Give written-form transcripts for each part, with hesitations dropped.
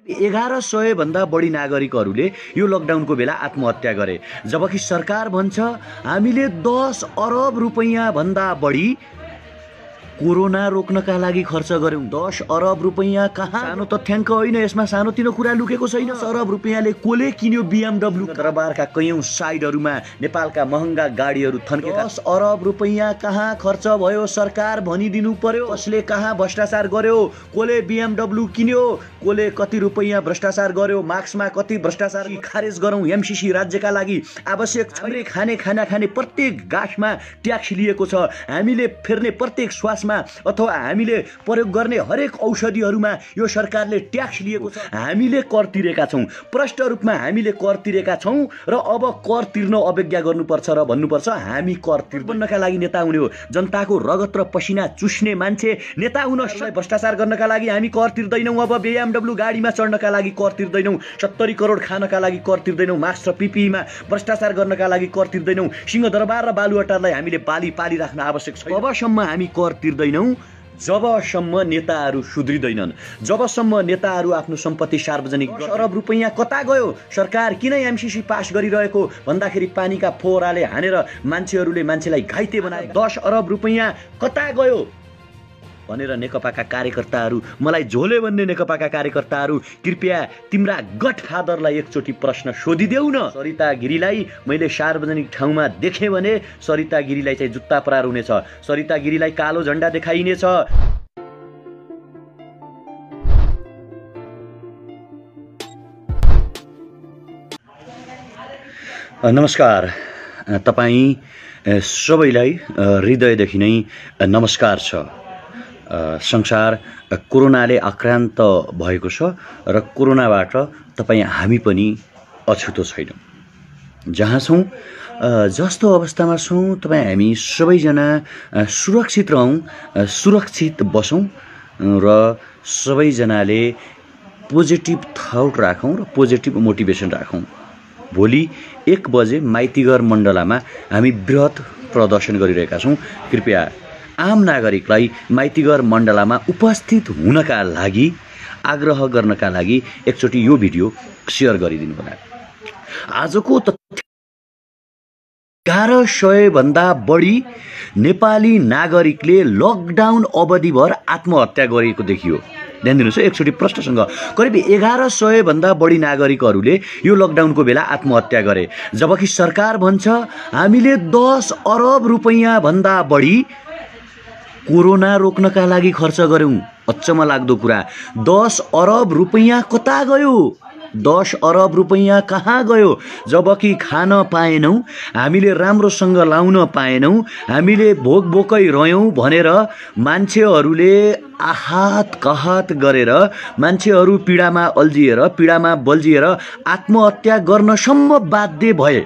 1100 भन्दा बढी नागरिकहरूले यो लकडाउनको बेला आत्महत्या गरे, जबकि सरकार भन्छ हामीले 10 अरब रुपैयाँ भन्दा बढी कोरोना रोक्नका लागि खर्च गर्यौं। 10 अरब रुपैयाँ कहाँ? सानो तथ्याङ्क होइन, यसमा सानोतिनो कुरा लुकेको छैन। 10 अरब रुपैयाँले कोले किन्यो BMW? दरबारका कैयौं साइडहरूमा नेपालका महँगा गाडीहरू थन्केका। 10 अरब रुपैयाँ कहाँ खर्च भयो? सरकार भनिदिनु पर्यो। कसले कहाँ भ्रष्टाचार गर्यो? कोले BMW किन्यो? कोले कति रुपैयाँ भ्रष्टाचार गर्यो? मार्क्समा कति भ्रष्टाचार? खारेज गरौँ MCC राज्यका लागि आवश्यक छ। खाना खाने प्रत्येक गाँसमा ट्याक्स लिएको छ। हामीले फेर्ने प्रत्येक श्वासमा अथवा हामीले प्रयोग गर्ने हरेक औषधिहरूमा यो सरकारले ट्याक्स लिएको छ। हामीले कर तिरेका छौं, प्रष्ट रूपमा हामीले कर तिरेका छौं र अब कर तिर्न अवज्ञा गर्नुपर्छ र भन्नुपर्छ हामी कर तिर्नका लागि नेता हुने हो। जनताको रगत र पसिना चुस्ने मान्छे नेता हुन भ्रष्टाचार गर्नका लागि हामी कर तिर्दैनौं। अब BMW गाडीमा चढ्नका लागि कर तिर्दैनौं। 70 करोड खानका लागि कर तिर्दैनौं। मास्क र PPE मा भ्रष्टाचार गर्नका लागि कर तिर्दैनौं। सिंहदरबार र बालुवाटारलाई हामीले पालिराख्न आवश्यक छ। अबसम्म हामी कर तिर्दैनौं जबसम्म नेताहरू सुध्रिँदैनन्, जबसम्म नेताहरू आफ्नो सम्पत्ति सार्वजनिक। 10 अरब रुपैयाँ कता गयो? सरकार किन MCC पास गरिरहेको भन्दाखेरि पानीका फोहराले हानेर मान्छेलाई घाइते बनाए। 10 अरब रुपैयाँ कता गयो भनेर नेकपाका कार्यकर्ताहरू, मलाई झोले भन्ने नेकपाका कार्यकर्ताहरू, कृपया तिम्रा गडफादरलाई एकचोटि प्रश्न सोधिदेऊ न। सरिता गिरीलाई मैले सार्वजनिक ठाउँमा देखेँ भने सरिता गिरीलाई चाहिँ जुत्ता प्रहार हुनेछ। सरिता गिरीलाई कालो झण्डा देखाइनेछ। नमस्कार, तपाईँ सबैलाई हृदयदेखि नै नमस्कार छ। संसार कोरोनाले आक्रान्त भएको छ र कोरोनाबाट तपाईँ हामी पनि अछुतो छैनौँ। जहाँ छौँ, जस्तो अवस्थामा छौँ, तपाईँ हामी सबैजना सुरक्षित रहौँ, सुरक्षित बसौँ र सबैजनाले पोजिटिभ थट राखौँ र पोजिटिभ मोटिभेसन राखौँ। भोलि 1 बजे माइतीघर मण्डलामा हामी बृहत प्रदर्शन गरिरहेका छौँ। कृपया आम नागरिकलाई माइतीघर मण्डलामा उपस्थित हुनका लागि आग्रह गर्नका लागि एकचोटि यो भिडियो शेयर गरिदिनु होला। आजको 1100 भन्दा बढी नेपाली नागरिकले लकडाउन अवधिभर आत्महत्या गरेको देखियो। ध्यान दिनुहोस् है, एकचोटि प्रश्नसँग करिब 1100 भन्दा बढी नागरिकहरूले यो लकडाउनको बेला आत्महत्या गरे, जबकि सरकार भन्छ हामीले 10 अरब रुपैयाँ भन्दा बढी कोरोना रोक्नका लागि खर्च गर्यौं। अचम्म लाग्दो कुरा, 10 अरब रुपैयाँ कता गयो? 10 अरब रुपैयाँ कहाँ गयो? जबकि खान पाएनौं, हामीले राम्रोसँग लाउन पाएनौं, हामीले भोकै रह्यौं भनेर मान्छेहरूले आहत कहत गरेर मान्छेहरू पीडामा बल्झिएर आत्महत्या गर्नसम्म बाध्य भए।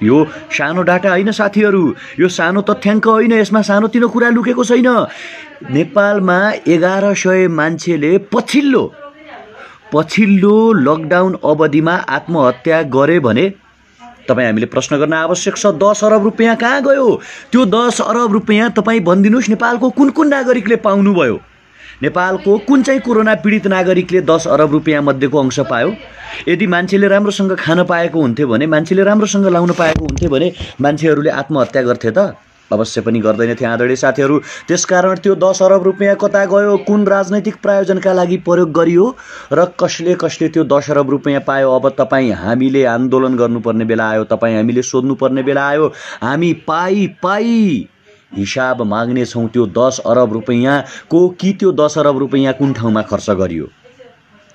यो सानो डाटा होइन साथीहरू, यो सानो तथ्याङ्क होइन, यसमा सानोतिनो कुरा लुकेको छैन। नेपालमा 1100 मान्छेले पछिल्लो लकडाउन अवधिमा आत्महत्या गरे भने तपाईँ हामीले प्रश्न गर्न आवश्यक छ, 10 अरब रुपैयाँ कहाँ गयो? त्यो 10 अरब रुपैयाँ तपाईँ भनिदिनुहोस् नेपालको कुन नागरिकले पाउनुभयो? नेपालको कुन चाहिँ कोरोना पीडित नागरिकले 10 अरब रुपैयाँ मध्येको अंश पायो? यदि मान्छेले राम्रोसँग खान पाएको हुन्थ्यो भने, मान्छेले राम्रोसँग लाउन पाएको हुन्थ्यो भने मान्छेहरूले आत्महत्या गर्थे त? अवश्य पनि गर्दैनथे आदरणीय साथीहरू। त्यसकारण त्यो 10 अरब रुपैयाँ कता गयो? कुन राजनैतिक प्रयोजनका लागि प्रयोग गरियो र कसले त्यो 10 अरब रुपैयाँ पायो? अब तपाईँ हामीले आन्दोलन गर्नुपर्ने बेला आयो, तपाईँ हामीले सोध्नुपर्ने बेला आयो। हामी पाई हिसाब माग्ने छौं त्यो 10 अरब रुपैयाँको, कि त्यो 10 अरब रुपैयाँ कुन ठाउँमा खर्च गरियो।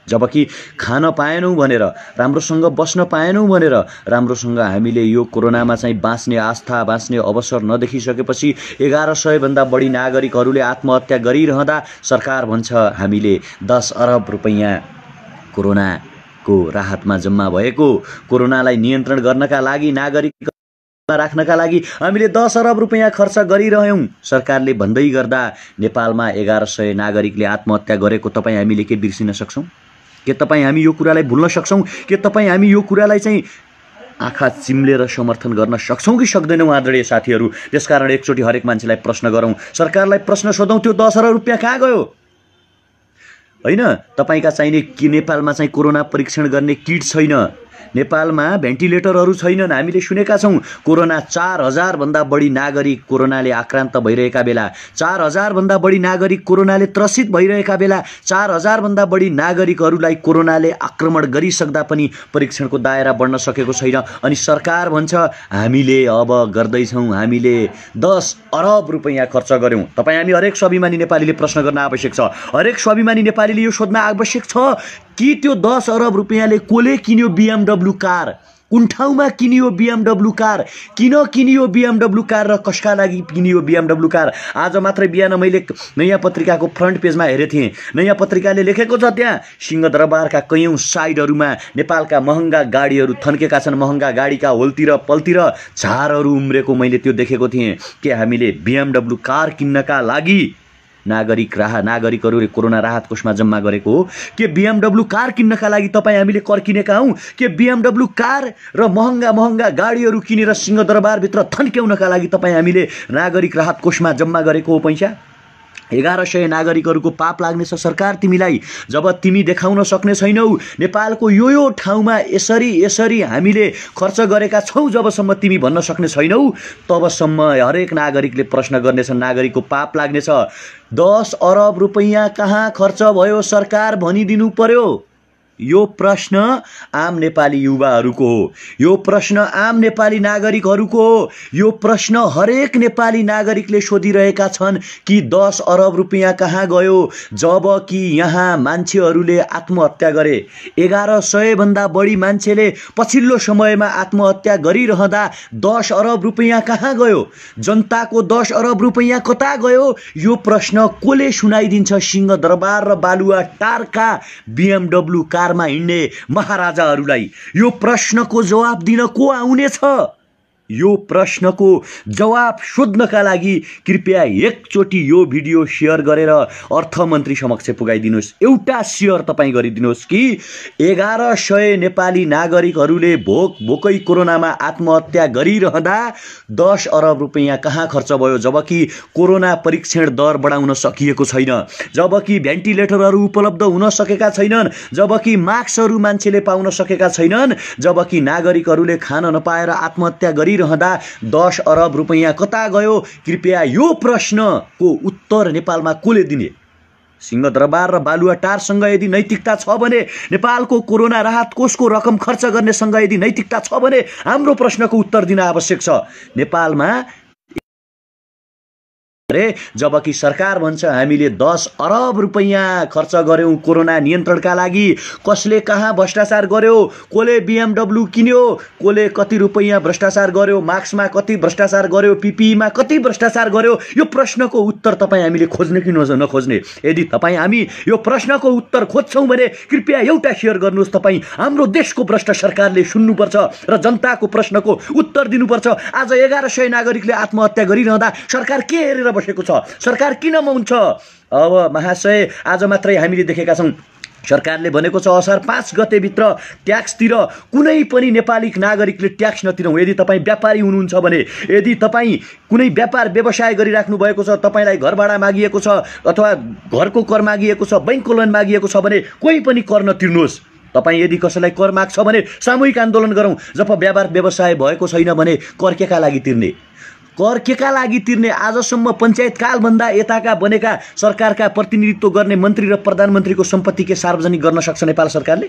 जबकि खान पाएनौं भनेर, राम्रोसँग बस्न पाएनौं भनेर, राम्रोसँग हामीले यो कोरोनामा चाहिँ बाँच्ने आस्था, बाँच्ने अवसर नदेखिसकेपछि 1100 भन्दा बढी नागरिकहरूले आत्महत्या गरिरहँदा सरकार भन्छ हामीले 10 अरब रुपैयाँ कोरोनाको राहतमा जम्मा भएको, कोरोनालाई नियन्त्रण गर्नका लागि, नागरिक राख्नका लागि हामीले 10 अरब रुपैयाँ खर्च गरिरह्यौं। सरकारले भन्दै गर्दा नेपालमा 1100 नागरिकले आत्महत्या गरेको तपाईँ हामीले के बिर्सिन सक्छौं? के तपाईँ हामी यो कुरालाई भुल्न सक्छौं? के तपाईँ हामी यो कुरालाई चाहिँ आँखा चिम्लेर समर्थन गर्न सक्छौं कि सक्दैनौं आदरणीय साथीहरू? त्यसकारण एकचोटि हरेक मान्छेलाई प्रश्न गरौं, सरकारलाई प्रश्न सोधौं, त्यो 10 अरब रुपैयाँ कहाँ गयो? हैन। तपाईका चाहिने कि नेपालमा चाहिँ कोरोना परीक्षण गर्ने किट छैन, नेपालमा भेन्टिलेटरहरू छैनन्। हामीले सुनेका छौँ कोरोना 4000 भन्दा बढी नागरिक कोरोनाले आक्रान्त भइरहेका बेला, 4000 भन्दा बढी नागरिक कोरोनाले त्रसित भइरहेका बेला, 4000 भन्दा बढी नागरिकहरूलाई कोरोनाले आक्रमण गरिसक्दा पनि परीक्षणको दायरा बढ्न सकेको छैन। अनि सरकार भन्छ हामीले अब गर्दैछौँ, हामीले 10 अरब रुपैयाँ खर्च गर्यौँ। तपाईँ हामी हरेक स्वाभिमानी नेपालीले प्रश्न गर्न आवश्यक छ, हरेक स्वाभिमानी नेपालीले यो सोध्न आवश्यक छ कि त्यो 10 अरब रुपैयाँले कोले किन्यो BMW कार, कुन ठाउँमा किनियो BMW कार, किन किनियो BMW कार र कसका लागि किनियो BMW कार। आज मात्रै बिहान मैले नयाँ पत्रिकाको फ्रन्ट पेजमा हेरेको थिएँ, नयाँ पत्रिकाले लेखेको छ त्यहाँ सिंहदरबारका कैयौँ साइडहरूमा नेपालका महँगा गाडीहरू थन्केका छन्, महँगा गाडीका होलतिर पल्तिर झारहरू उम्रेको मैले त्यो देखेको थिएँ। के हामीले BMW कार किन्नका लागि नागरिकहरूले कोरोना राहत कोषमा जम्मा गरेको हो? के BMW कार किन्नका लागि तपाईँ हामीले कर किनेका हौँ? के BMW कार र महँगा गाडीहरू किनेर सिंहदरबारभित्र थन्क्याउनका लागि तपाईँ हामीले नागरिक राहत कोषमा जम्मा गरेको हो पैसा? 1100 नागरिकहरूको पाप लाग्नेछ सरकार तिमीलाई, जब तिमी देखाउन सक्ने छैनौ नेपालको यो ठाउँमा यसरी हामीले खर्च गरेका छौँ। जबसम्म तिमी भन्न सक्ने छैनौ तबसम्म हरेक नागरिकले प्रश्न गर्नेछन्, नागरिकको पाप लाग्नेछ। 10 अरब रुपैयाँ कहाँ खर्च भयो सरकार भनिदिनु पर्यो। यो प्रश्न आम नेपाली युवाहरूको हो, यो प्रश्न आम नेपाली नागरिकहरूको हो, यो प्रश्न हरेक नेपाली नागरिकले सोधिरहेका छन् कि 10 अरब रुपैयाँ कहाँ गयो, जब कि यहाँ मान्छेहरूले आत्महत्या गरे। 1100 भन्दा बढी मान्छेले पछिल्लो समयमा आत्महत्या गरिरहँदा 10 अरब रुपैयाँ कहाँ गयो, जनताको 10 अरब रुपैयाँ कता गयो, यो प्रश्न कोले सुनाइदिन्छ सिंहदरबार र बालुवाटारका BMW मा हिँड्ने महाराजाहरूलाई? यो प्रश्नको जवाब दिन को आउनेछ? यो प्रश्नको जवाब सोध्नका लागि कृपया एकचोटि यो भिडियो सेयर गरेर अर्थमन्त्री समक्ष पुगाइदिनुहोस्। एउटा सेयर तपाईँ गरिदिनुहोस् कि 1100 नेपाली नागरिकहरूले भोकै कोरोनामा आत्महत्या गरिरहँदा 10 अरब रुपैयाँ कहाँ खर्च भयो, जबकि कोरोना परीक्षण दर बढाउन सकिएको छैन, जबकि भेन्टिलेटरहरू उपलब्ध हुन सकेका छैनन्, जबकि मास्कहरू मान्छेले पाउन सकेका छैनन्, जबकि नागरिकहरूले खान नपाएर आत्महत्या रहँदा 10 अरब रुपैयाँ कता गयो? कृपया यो प्रश्नको उत्तर नेपालमा कोले दिने? सिंहदरबार र बालुवाटारसँग यदि नैतिकता छ भने, नेपालको कोरोना राहत कोषको रकम खर्च गर्नेसँग यदि नैतिकता छ भने हाम्रो प्रश्नको उत्तर दिन आवश्यक छ। नेपालमा जबकि सरकार भन्छ हामीले 10 अरब रुपैयाँ खर्च गर्यौं कोरोना नियन्त्रणका लागि। कसले कहाँ भ्रष्टाचार गर्यो, कोले BMW किन्यो, कोले कति रुपैयाँ भ्रष्टाचार गर्यो, मास्कमा कति भ्रष्टाचार गर्यो, PPE-मा कति भ्रष्टाचार गर्यो, यो प्रश्नको उत्तर तपाईँ हामीले खोज्ने कि नखोज्ने? यदि तपाईँ हामी यो प्रश्नको उत्तर खोज्छौँ भने कृपया एउटा सेयर गर्नुहोस्। तपाईँ हाम्रो देशको भ्रष्ट सरकारले सुन्नुपर्छ र जनताको प्रश्नको उत्तर दिनुपर्छ। आज 1100 नागरिकले आत्महत्या गरिरहँदा सरकार के हेरेर बसेको छ? सरकार किन मौन छ? अब महाशय आज मात्रै हामीले देखेका छौँ सरकारले भनेको छ असार 5 गते भित्र ट्याक्सतिर कुनै पनि नेपाली नागरिकले ट्याक्स नतिरौँ। यदि तपाईँ व्यापारी हुनुहुन्छ भने, यदि तपाईँ कुनै व्यापार व्यवसाय गरिराख्नु भएको छ, तपाईलाई घर भाडा मागिएको छ अथवा घरको कर मागिएको छ, बैंकको लोन मागिएको छ भने कोही पनि कर नतिर्नुहोस्। तपाईँ यदि कसैलाई कर माग्छ भने सामूहिक आन्दोलन गरौँ। जब व्यापार व्यवसाय भएको छैन भने कर केका लागि तिर्ने? कर केका लागि तिर्ने? आजसम्म पञ्चायत कालभन्दा यताका बनेका सरकारका प्रतिनिधित्व गर्ने मन्त्री र प्रधानमन्त्रीको सम्पत्ति के सार्वजनिक गर्न सक्छ नेपाल सरकारले?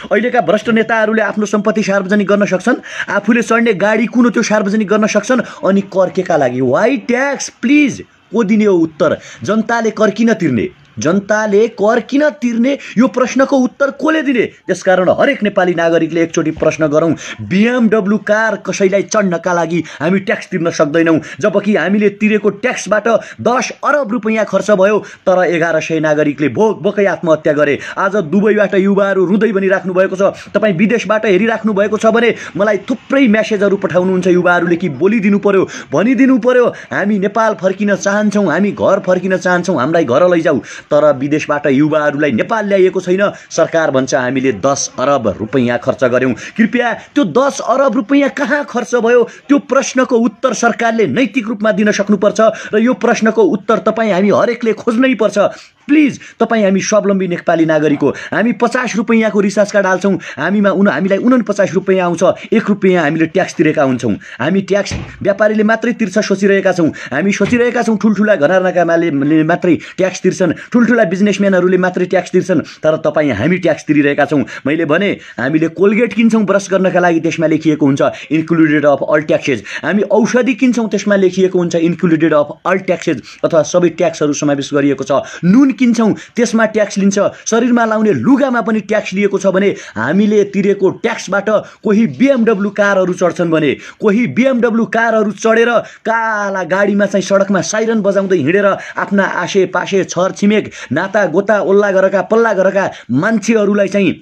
अहिलेका भ्रष्ट नेताहरूले आफ्नो सम्पत्ति सार्वजनिक गर्न सक्छन्, आफूले चढ्ने गाडी कुन त्यो सार्वजनिक गर्न सक्छन्, अनि कर केका लागि? Why tax? प्लिज को दिने हो उत्तर? जनताले कर किन तिर्ने? जनताले कर किन तिर्ने? यो प्रश्नको उत्तर कोले दिने? त्यसकारण हरेक नेपाली नागरिकले एकचोटि प्रश्न गरौँ, BMW कार कसैलाई चढ्नका लागि हामी ट्याक्स तिर्न सक्दैनौँ, जबकि हामीले तिरेको ट्याक्सबाट 10 अरब रुपैयाँ खर्च भयो, तर 1100 नागरिकले भोकै आत्महत्या गरे। आज दुबईबाट युवाहरू रुँदै बनिराख्नु भएको छ। तपाईँ विदेशबाट हेरिराख्नु भएको छ भने मलाई थुप्रै मेसेजहरू पठाउनुहुन्छ युवाहरूले कि बोलिदिनु पर्यो, भनिदिनु पर्यो, हामी नेपाल फर्किन चाहन्छौँ, हामी घर फर्किन चाहन्छौँ, हामीलाई घर लैजाऊ। तर विदेशबाट युवाहरूलाई नेपाल ल्याइएको छैन। सरकार भन्छ हामीले 10 अरब रुपैयाँ खर्च गर्यौं। कृपया त्यो 10 अरब रुपैयाँ कहाँ खर्च भयो त्यो प्रश्नको उत्तर सरकारले नैतिक रूपमा दिन सक्नुपर्छ र यो प्रश्नको उत्तर तपाईँ हामी हरेकले खोज्नै पर्छ। प्लिज तपाईँ हामी स्वावलम्बी नेपाली नागरिक हो। हामी 50 रुपैयाँको रिचार्ज कार्ड हाल्छौँ, हामीलाई 49 रुपैयाँ आउँछ, 1 रुपैयाँ हामीले ट्याक्स तिरेका हुन्छौँ। हामी ट्याक्स व्यापारीले मात्रै तिर्छ सोचिरहेका छौँ। हामी सोचिरहेका छौँ ठुल्ठुला घरानाका मालिकले मात्रै ट्याक्स तिर्छन्, ठुल्ठुला बिजनेसम्यानहरूले मात्रै ट्याक्स तिर्छन्, तर तपाईँ हामी ट्याक्स तिरिरहेका छौँ। मैले भने हामीले कोलगेट किन्छौँ ब्रस गर्नका लागि, त्यसमा लेखिएको हुन्छ इन्क्लुडेड अफ अल ट्याक्सेज। हामी औषधि किन्छौँ, त्यसमा लेखिएको हुन्छ इन्क्लुडेड अफ अल ट्याक्सेज अथवा सबै ट्याक्सहरू समावेश गरिएको छ। नुन किन्छौँ, त्यसमा ट्याक्स लिन्छ। शरीरमा लाउने लुगामा पनि ट्याक्स लिएको छ भने हामीले तिरेको ट्याक्सबाट कोही BMW कारहरू चढ्छन् भने, कोही BMW कारहरू चढेर काला गाडीमा चाहिँ सडकमा साइरन बजाउँदै हिँडेर आफ्ना आसेपासे छरछिमेक नाता गोता ओल्ला गरेका पल्ला गरेका मान्छेहरूलाई चाहिँ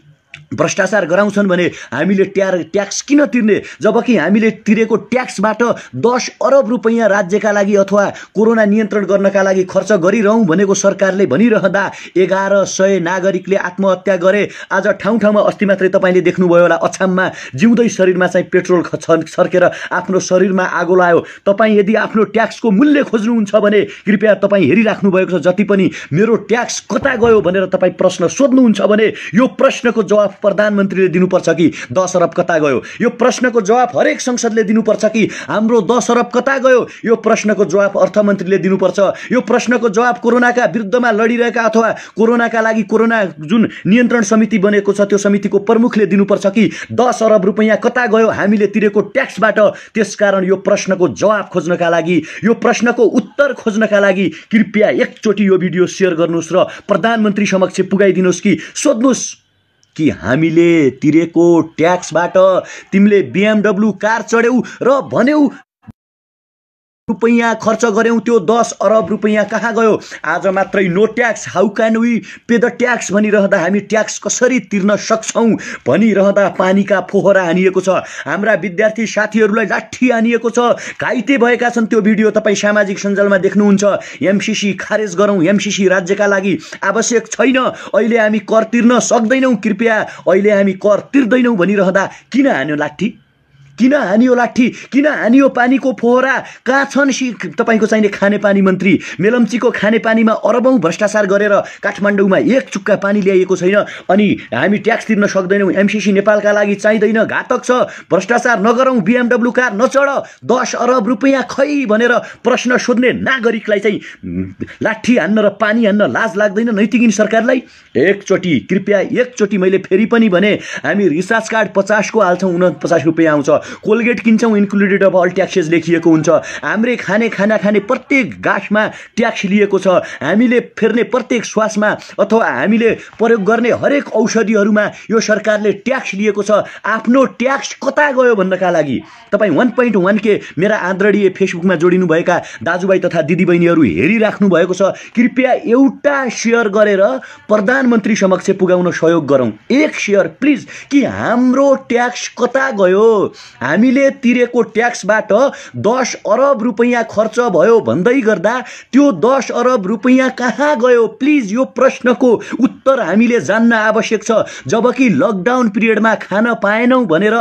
भ्रष्टाचार गराउँछन् भने हामीले ट्याक्स किन तिर्ने? जबकि हामीले तिरेको ट्याक्सबाट 10 अरब रुपैयाँ राज्यका लागि अथवा कोरोना नियन्त्रण गर्नका लागि खर्च गरिरहौँ भनेको सरकारले भनिरहँदा 1100 नागरिकले आत्महत्या गरे। आज ठाउँ ठाउँमा अस्ति मात्रै तपाईँले देख्नुभयो होला, अछाममा जिउँदै शरीरमा चाहिँ पेट्रोल सर्केर आफ्नो शरीरमा आगो लायो। तपाईँ यदि आफ्नो ट्याक्सको मूल्य खोज्नुहुन्छ भने कृपया तपाईँ हेरिराख्नु भएको छ। जति पनि मेरो ट्याक्स कता गयो भनेर तपाईँ प्रश्न सोध्नुहुन्छ भने यो प्रश्नको जवाफ प्रधानमन्त्रीले दिनुपर्छ कि 10 अरब कता गयो? यो प्रश्नको जवाफ हरेक संसदले दिनुपर्छ कि हाम्रो 10 अरब कता गयो? यो प्रश्नको जवाफ अर्थमन्त्रीले दिनुपर्छ। यो प्रश्नको जवाफ कोरोनाका विरुद्धमा लडिरहेका अथवा कोरोनाका लागि कोरोना जुन नियन्त्रण समिति बनेको छ त्यो समितिको प्रमुखले दिनुपर्छ कि 10 अरब रुपैयाँ कता गयो हामीले तिरेको ट्याक्सबाट? त्यसकारण यो प्रश्नको जवाफ खोज्नका लागि, यो प्रश्नको उत्तर खोज्नका लागि कृपया एकचोटि यो भिडियो सेयर गर्नुहोस् र प्रधानमन्त्री समक्ष पुगाइदिनुहोस् कि सोध्नुहोस् कि हामीले तिरेको ट्याक्सबाट तिमीले BMW कार चढ्यौ र भन्यौ रुपैयाँ खर्च गर्यौं, त्यो 10 अरब रुपैयाँ कहाँ गयो? आज मात्रै no tax, how can we pay the tax भनिरहँदा, हामी ट्याक्स कसरी तिर्न सक्छौं भनिरहँदा पानीका फोहरा हानिएको छ। हाम्रा विद्यार्थी साथीहरूलाई लाठी हानिएको छ, घाइते भएका छन्। त्यो भिडियो तपाईँ सामाजिक सञ्जालमा देख्नुहुन्छ। MCC खारेज गरौँ, MCC राज्यका लागि आवश्यक छैन, अहिले हामी कर तिर्न सक्दैनौँ, कृपया अहिले हामी कर तिर्दैनौँ भनिरहँदा किन हान्यो लाठी? किन हानियो लाठी? किन हानियो पानीको फोहरा? कहाँ छन् तपाईँको चाहिने खानेपानी मन्त्री? मेलम्चीको खानेपानीमा अरबौं भ्रष्टाचार गरेर काठमाडौँमा एक चुक्का पानी ल्याइएको छैन अनि हामी ट्याक्स तिर्न सक्दैनौँ। MCC नेपालका लागि चाहिँदैन, घातक छ, भ्रष्टाचार नगरौँ, BMW कार नचढ, 10 अरब रुपैयाँ खै भनेर प्रश्न सोध्ने नागरिकलाई चाहिँ लाठी हान्न र पानी हान्न लाज लाग्दैन नैतिक सरकारलाई? एकचोटि कृपया एकचोटि मैले फेरि पनि भने, हामी रिचार्ज कार्ड 50 को हाल्छौँ, 49 रुपैयाँ आउँछ। कोलगेट किन्छौँ, इन्क्लुडेड अफ अल ट्याक्सेस लेखिएको हुन्छ। हामीले खाना खाने प्रत्येक गाँसमा ट्याक्स लिएको छ। हामीले फेर्ने प्रत्येक श्वासमा अथवा हामीले प्रयोग गर्ने हरेक औषधिहरूमा यो सरकारले ट्याक्स लिएको छ। आफ्नो ट्याक्स कता गयो भन्नका लागि तपाईँ 1.1K मेरा आदरणीय फेसबुकमा जोडिनुभएका दाजुभाइ तथा दिदीबहिनीहरू हेरिराख्नु भएको छ। कृपया एउटा शेयर गरेर प्रधानमन्त्री समक्ष पुगाउन सहयोग गरौँ। एक शेयर प्लिज, कि हाम्रो ट्याक्स कता गयो? हामीले तिरेको ट्याक्सबाट 10 अरब रुपैयाँ खर्च भयो भन्दै गर्दा त्यो 10 अरब रुपैयाँ कहाँ गयो? प्लिज यो प्रश्नको उत्तर हामीले जान्न आवश्यक छ। जबकि लकडाउन पिरियडमा खान पाएनौँ भनेर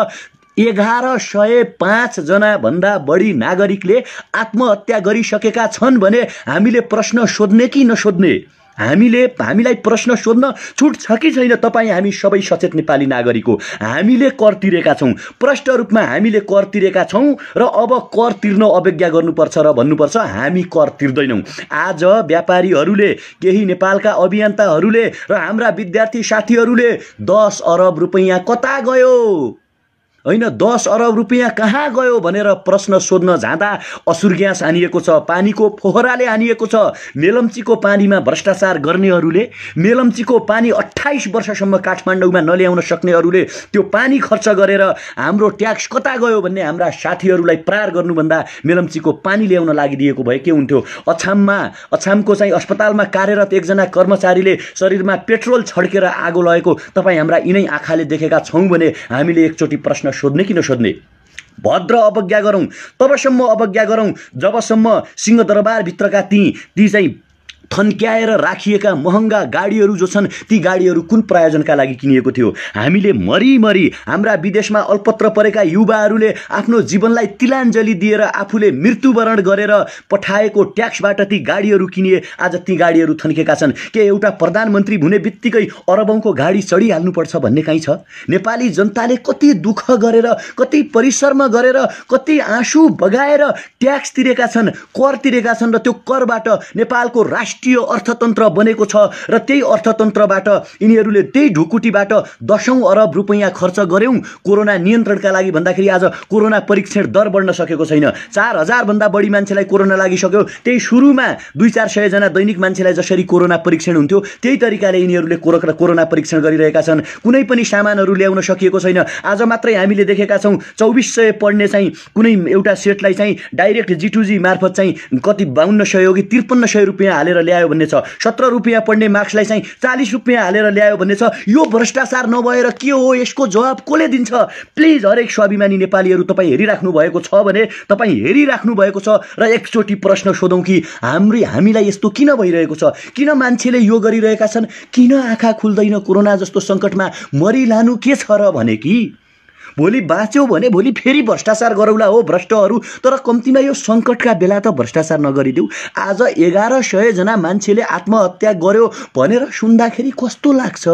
1105 जना भन्दा बढी नागरिकले आत्महत्या गरिसकेका छन् भने हामीले प्रश्न सोध्ने कि नसोध्ने? हामीलाई प्रश्न सोध्न छुट छ कि छैन? तपाईँ हामी सबै सचेत नेपाली नागरिक हो। हामीले कर तिरेका छौँ, प्रष्ट रूपमा हामीले कर तिरेका छौँ र अब कर तिर्न अवज्ञा गर्नुपर्छ र भन्नुपर्छ हामी कर तिर्दैनौँ। आज व्यापारीहरूले, केही नेपालका अभियन्ताहरूले र हाम्रा विद्यार्थी साथीहरूले 10 अरब रुपैयाँ कता गयो, होइन 10 अरब रुपैयाँ कहाँ गयो भनेर प्रश्न सोध्न जाँदा असुर ग्यास हानिएको छ, पानीको फोहराले हानिएको छ। मेलम्चीको पानीमा भ्रष्टाचार गर्नेहरूले, मेलम्चीको पानी 28 वर्षसम्म काठमाडौँमा नल्याउन सक्नेहरूले त्यो पानी खर्च गरेर हाम्रो ट्याक्स कता गयो भन्ने हाम्रा साथीहरूलाई प्रहार गर्नुभन्दा मेलम्चीको पानी ल्याउन लागिदिएको भए के हुन्थ्यो? अछामको चाहिँ अस्पतालमा कार्यरत एकजना कर्मचारीले शरीरमा पेट्रोल छड्केर आगो लगेको तपाईँ हाम्रा यिनै आँखाले देखेका छौँ भने हामीले एकचोटि प्रश्न सोध्ने कि नसोध्ने? भद्र अवज्ञा गरौँ, तबसम्म अवज्ञा गरौँ जबसम्म सिंहदरबारभित्रका ती चाहिँ थन्क्याएर राखिएका महँगा गाडीहरू जो छन् ती गाडीहरू कुन प्रयोजनका लागि किनिएको थियो? हामीले मरिमरि हाम्रा विदेशमा अल्पत्र परेका युवाहरूले आफ्नो जीवनलाई तिलाञ्जली दिएर आफूले मृत्युवरण गरेर पठाएको ट्याक्सबाट ती गाडीहरू किनिए। आज ती गाडीहरू थन्केका छन्। के एउटा प्रधानमन्त्री हुने बित्तिकै अरबौंको गाडी चढिहाल्नुपर्छ भन्ने कहीँ छ? नेपाली जनताले कति दुःख गरेर, कति परिश्रम गरेर, कति आँसु बगाएर ट्याक्स तिरेका छन्, कर तिरेका छन् र त्यो करबाट नेपालको राष्ट्रिय अर्थतन्त्र बनेको छ र त्यही अर्थतन्त्रबाट यिनीहरूले त्यही ढुकुटीबाट 10औं अरब रुपैयाँ खर्च गर्यौं कोरोना नियन्त्रणका लागि भन्दाखेरि आज कोरोना परीक्षण दर बढ्न सकेको छैन। 4000 भन्दा बढी मान्छेलाई कोरोना लागिसक्यो। त्यही सुरुमा 200-400 जना दैनिक मान्छेलाई जसरी कोरोना परीक्षण हुन्थ्यो त्यही तरिकाले यिनीहरूले कोरोना परीक्षण गरिरहेका छन्। कुनै पनि सामानहरू ल्याउन सकिएको छैन। आज मात्रै हामीले देखेका छौं 2400 पढ्ने चाहिँ कुनै एउटा सेटलाई चाहिँ डाइरेक्ट G2G मार्फत चाहिँ कति 5200 हो कि 5300 रुपैयाँ हालेर ल्यायो भन्ने छ। 17 रुपैयाँ पढ्ने मार्क्सलाई चाहिँ 40 रुपैयाँ हालेर ल्यायो भन्ने छ। यो भ्रष्टाचार नभएर के हो? यसको जवाब कसले दिन्छ? प्लिज हरेक स्वाभिमानी नेपालीहरू तपाईँ हेरिराख्नु भएको छ भने तपाईँ हेरिराख्नु भएको छ र एकचोटि प्रश्न सोधौं कि हामीलाई यस्तो किन भइरहेको छ? किन मान्छेले यो गरिरहेका छन्? किन आँखा खुल्दैन? कोरोना जस्तो संकटमा मरिलानु के छ र भने कि भोलि बाँच्यो भने भोलि फेरि भ्रष्टाचार गरौला हो भ्रष्टहरू। तर कम्तीमा यो संकटका बेला त भ्रष्टाचार नगरिदेऊ। आज 1100 जना मान्छेले आत्महत्या गर्यो भनेर सुन्दाखेरि कस्तो लाग्छ?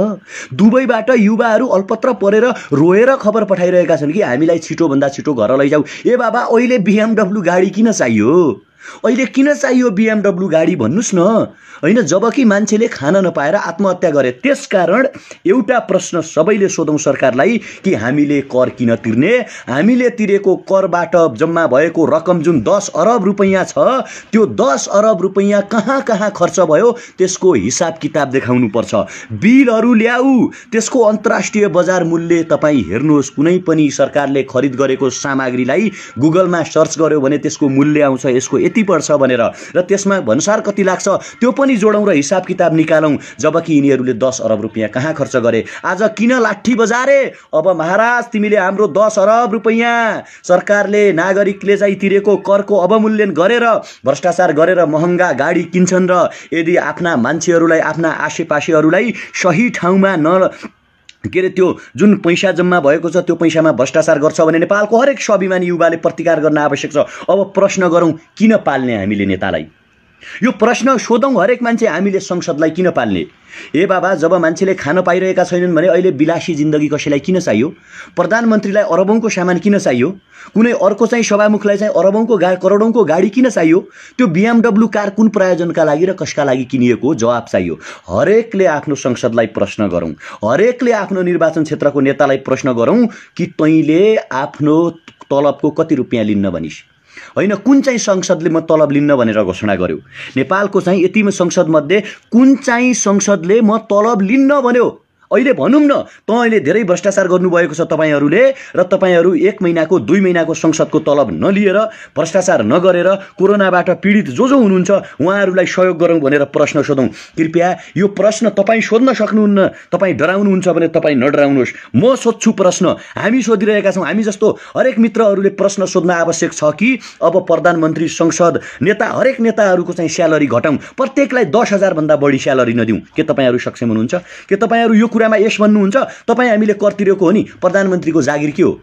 दुबईबाट युवाहरू अल्पत्र परेर रोएर खबर पठाइरहेका छन् कि हामीलाई छिटोभन्दा छिटो घर लैजाऊ। ए बाबा, अहिले BMW गाडी किन चाहियो? अहिले किन चाहियो BMW गाडी भन्नुस् न? हैन, जबकि मान्छेले खान नपाएर आत्महत्या गरे। त्यसकारण एउटा प्रश्न सबैले सोधौं सरकारलाई कि हामीले कर किन तिर्ने? हामीले तिरेको करबाट जम्मा भएको रकम जुन 10 अरब रुपैयाँ छ त्यो 10 अरब रुपैयाँ कहाँ कहाँ खर्च भयो त्यसको हिसाब किताब देखाउनु पर्छ। बिलहरू ल्याऊ, त्यसको अन्तर्राष्ट्रिय बजार मूल्य तपाईँ हेर्नुहोस्। कुनै पनि सरकारले खरिद गरेको सामग्रीलाई गुगलमा सर्च गर्यो भने त्यसको मूल्य आउँछ, यसको यति पर्छ भनेर, र त्यसमा भन्सार कति लाग्छ त्यो पनि जोडौं र हिसाब किताब निकालौं। जबकि यिनीहरूले 10 अरब रुपैयाँ कहाँ खर्च गरे? आज किन लाठी बजारे? अब महाराज तिमीले हाम्रो 10 अरब रुपैयाँ सरकारले नागरिकले चाहिँ तिरेको करको अवमूल्यन गरेर भ्रष्टाचार गरेर महँगा गाडी किन्छन् र यदि आफ्ना मान्छेहरूलाई, आफ्ना आसेपासेहरूलाई सही ठाउँमा के अरे त्यो जुन पैसा जम्मा भएको छ त्यो पैसामा भ्रष्टाचार गर्छ भने नेपालको हरेक स्वाभिमानी युवाले प्रतिकार गर्न आवश्यक छ। अब प्रश्न गरौं, किन पाल्ने हामीले नेतालाई? यो प्रश्न सोधौं हरेक मान्छे, हामीले संसदलाई किन पाल्ने? ए बाबा, जब मान्छेले खान पाइरहेका छैनन् भने अहिले विलासी जिन्दगी कसैलाई किन चाहियो? प्रधानमन्त्रीलाई अरबौंको सामान किन चाहियो? कुनै अर्को चाहिँ सभामुखलाई चाहिँ करोडौंको गाडी किन चाहियो? त्यो BMW कार कुन प्रयोजनका लागि र कसका लागि किनिएको? जवाब चाहियो। हरेकले आफ्नो संसदलाई प्रश्न गरौं, हरेकले आफ्नो निर्वाचन क्षेत्रको नेतालाई प्रश्न गरौं कि तैँले आफ्नो तलबको कति रुपैयाँ लिन्न भनिस्? हैन, कुन चाहिँ संसदले म तलब लिन्न भनेर घोषणा गर्यो? नेपालको चाहिँ यति संसद मध्ये कुन चाहिँ संसदले म तलब लिन्न भन्यो? अहिले भनौं न, तपाईले धेरै भ्रष्टाचार गर्नुभएको छ तपाईहरुले, र तपाईहरु 1 महिनाको 2 महिनाको संसदको तलब नलिएर भ्रष्टाचार नगरेर कोरोनाबाट पीडित जो हुनुहुन्छ उहाँहरुलाई सहयोग गरौं भनेर प्रश्न सोधौं। कृपया यो प्रश्न तपाई सोध्न सक्नुहुन्न। तपाई डराउनुहुन्छ भने तपाई नडराउनुहोस्। म सोध्छु प्रश्न, हामी सोधिरहेका छौं। हामी जस्तो हरेक मित्रहरुले प्रश्न सोध्न आवश्यक छ कि अब प्रधानमन्त्री, संसद, नेता, हरेक नेताहरुको चाहिँ स्यालेरी घटाउँ, प्रत्येकलाई 10,000 भन्दा बढी स्यालेरी नदिउँ। के तपाईहरु सक्षम हुनुहुन्छ? के तपाईहरु यो कुरामा यस भन्नुहुन्छ? तपाई हामीले कर तिरेको हो नि, प्रधानमन्त्रीको जागिर के हो?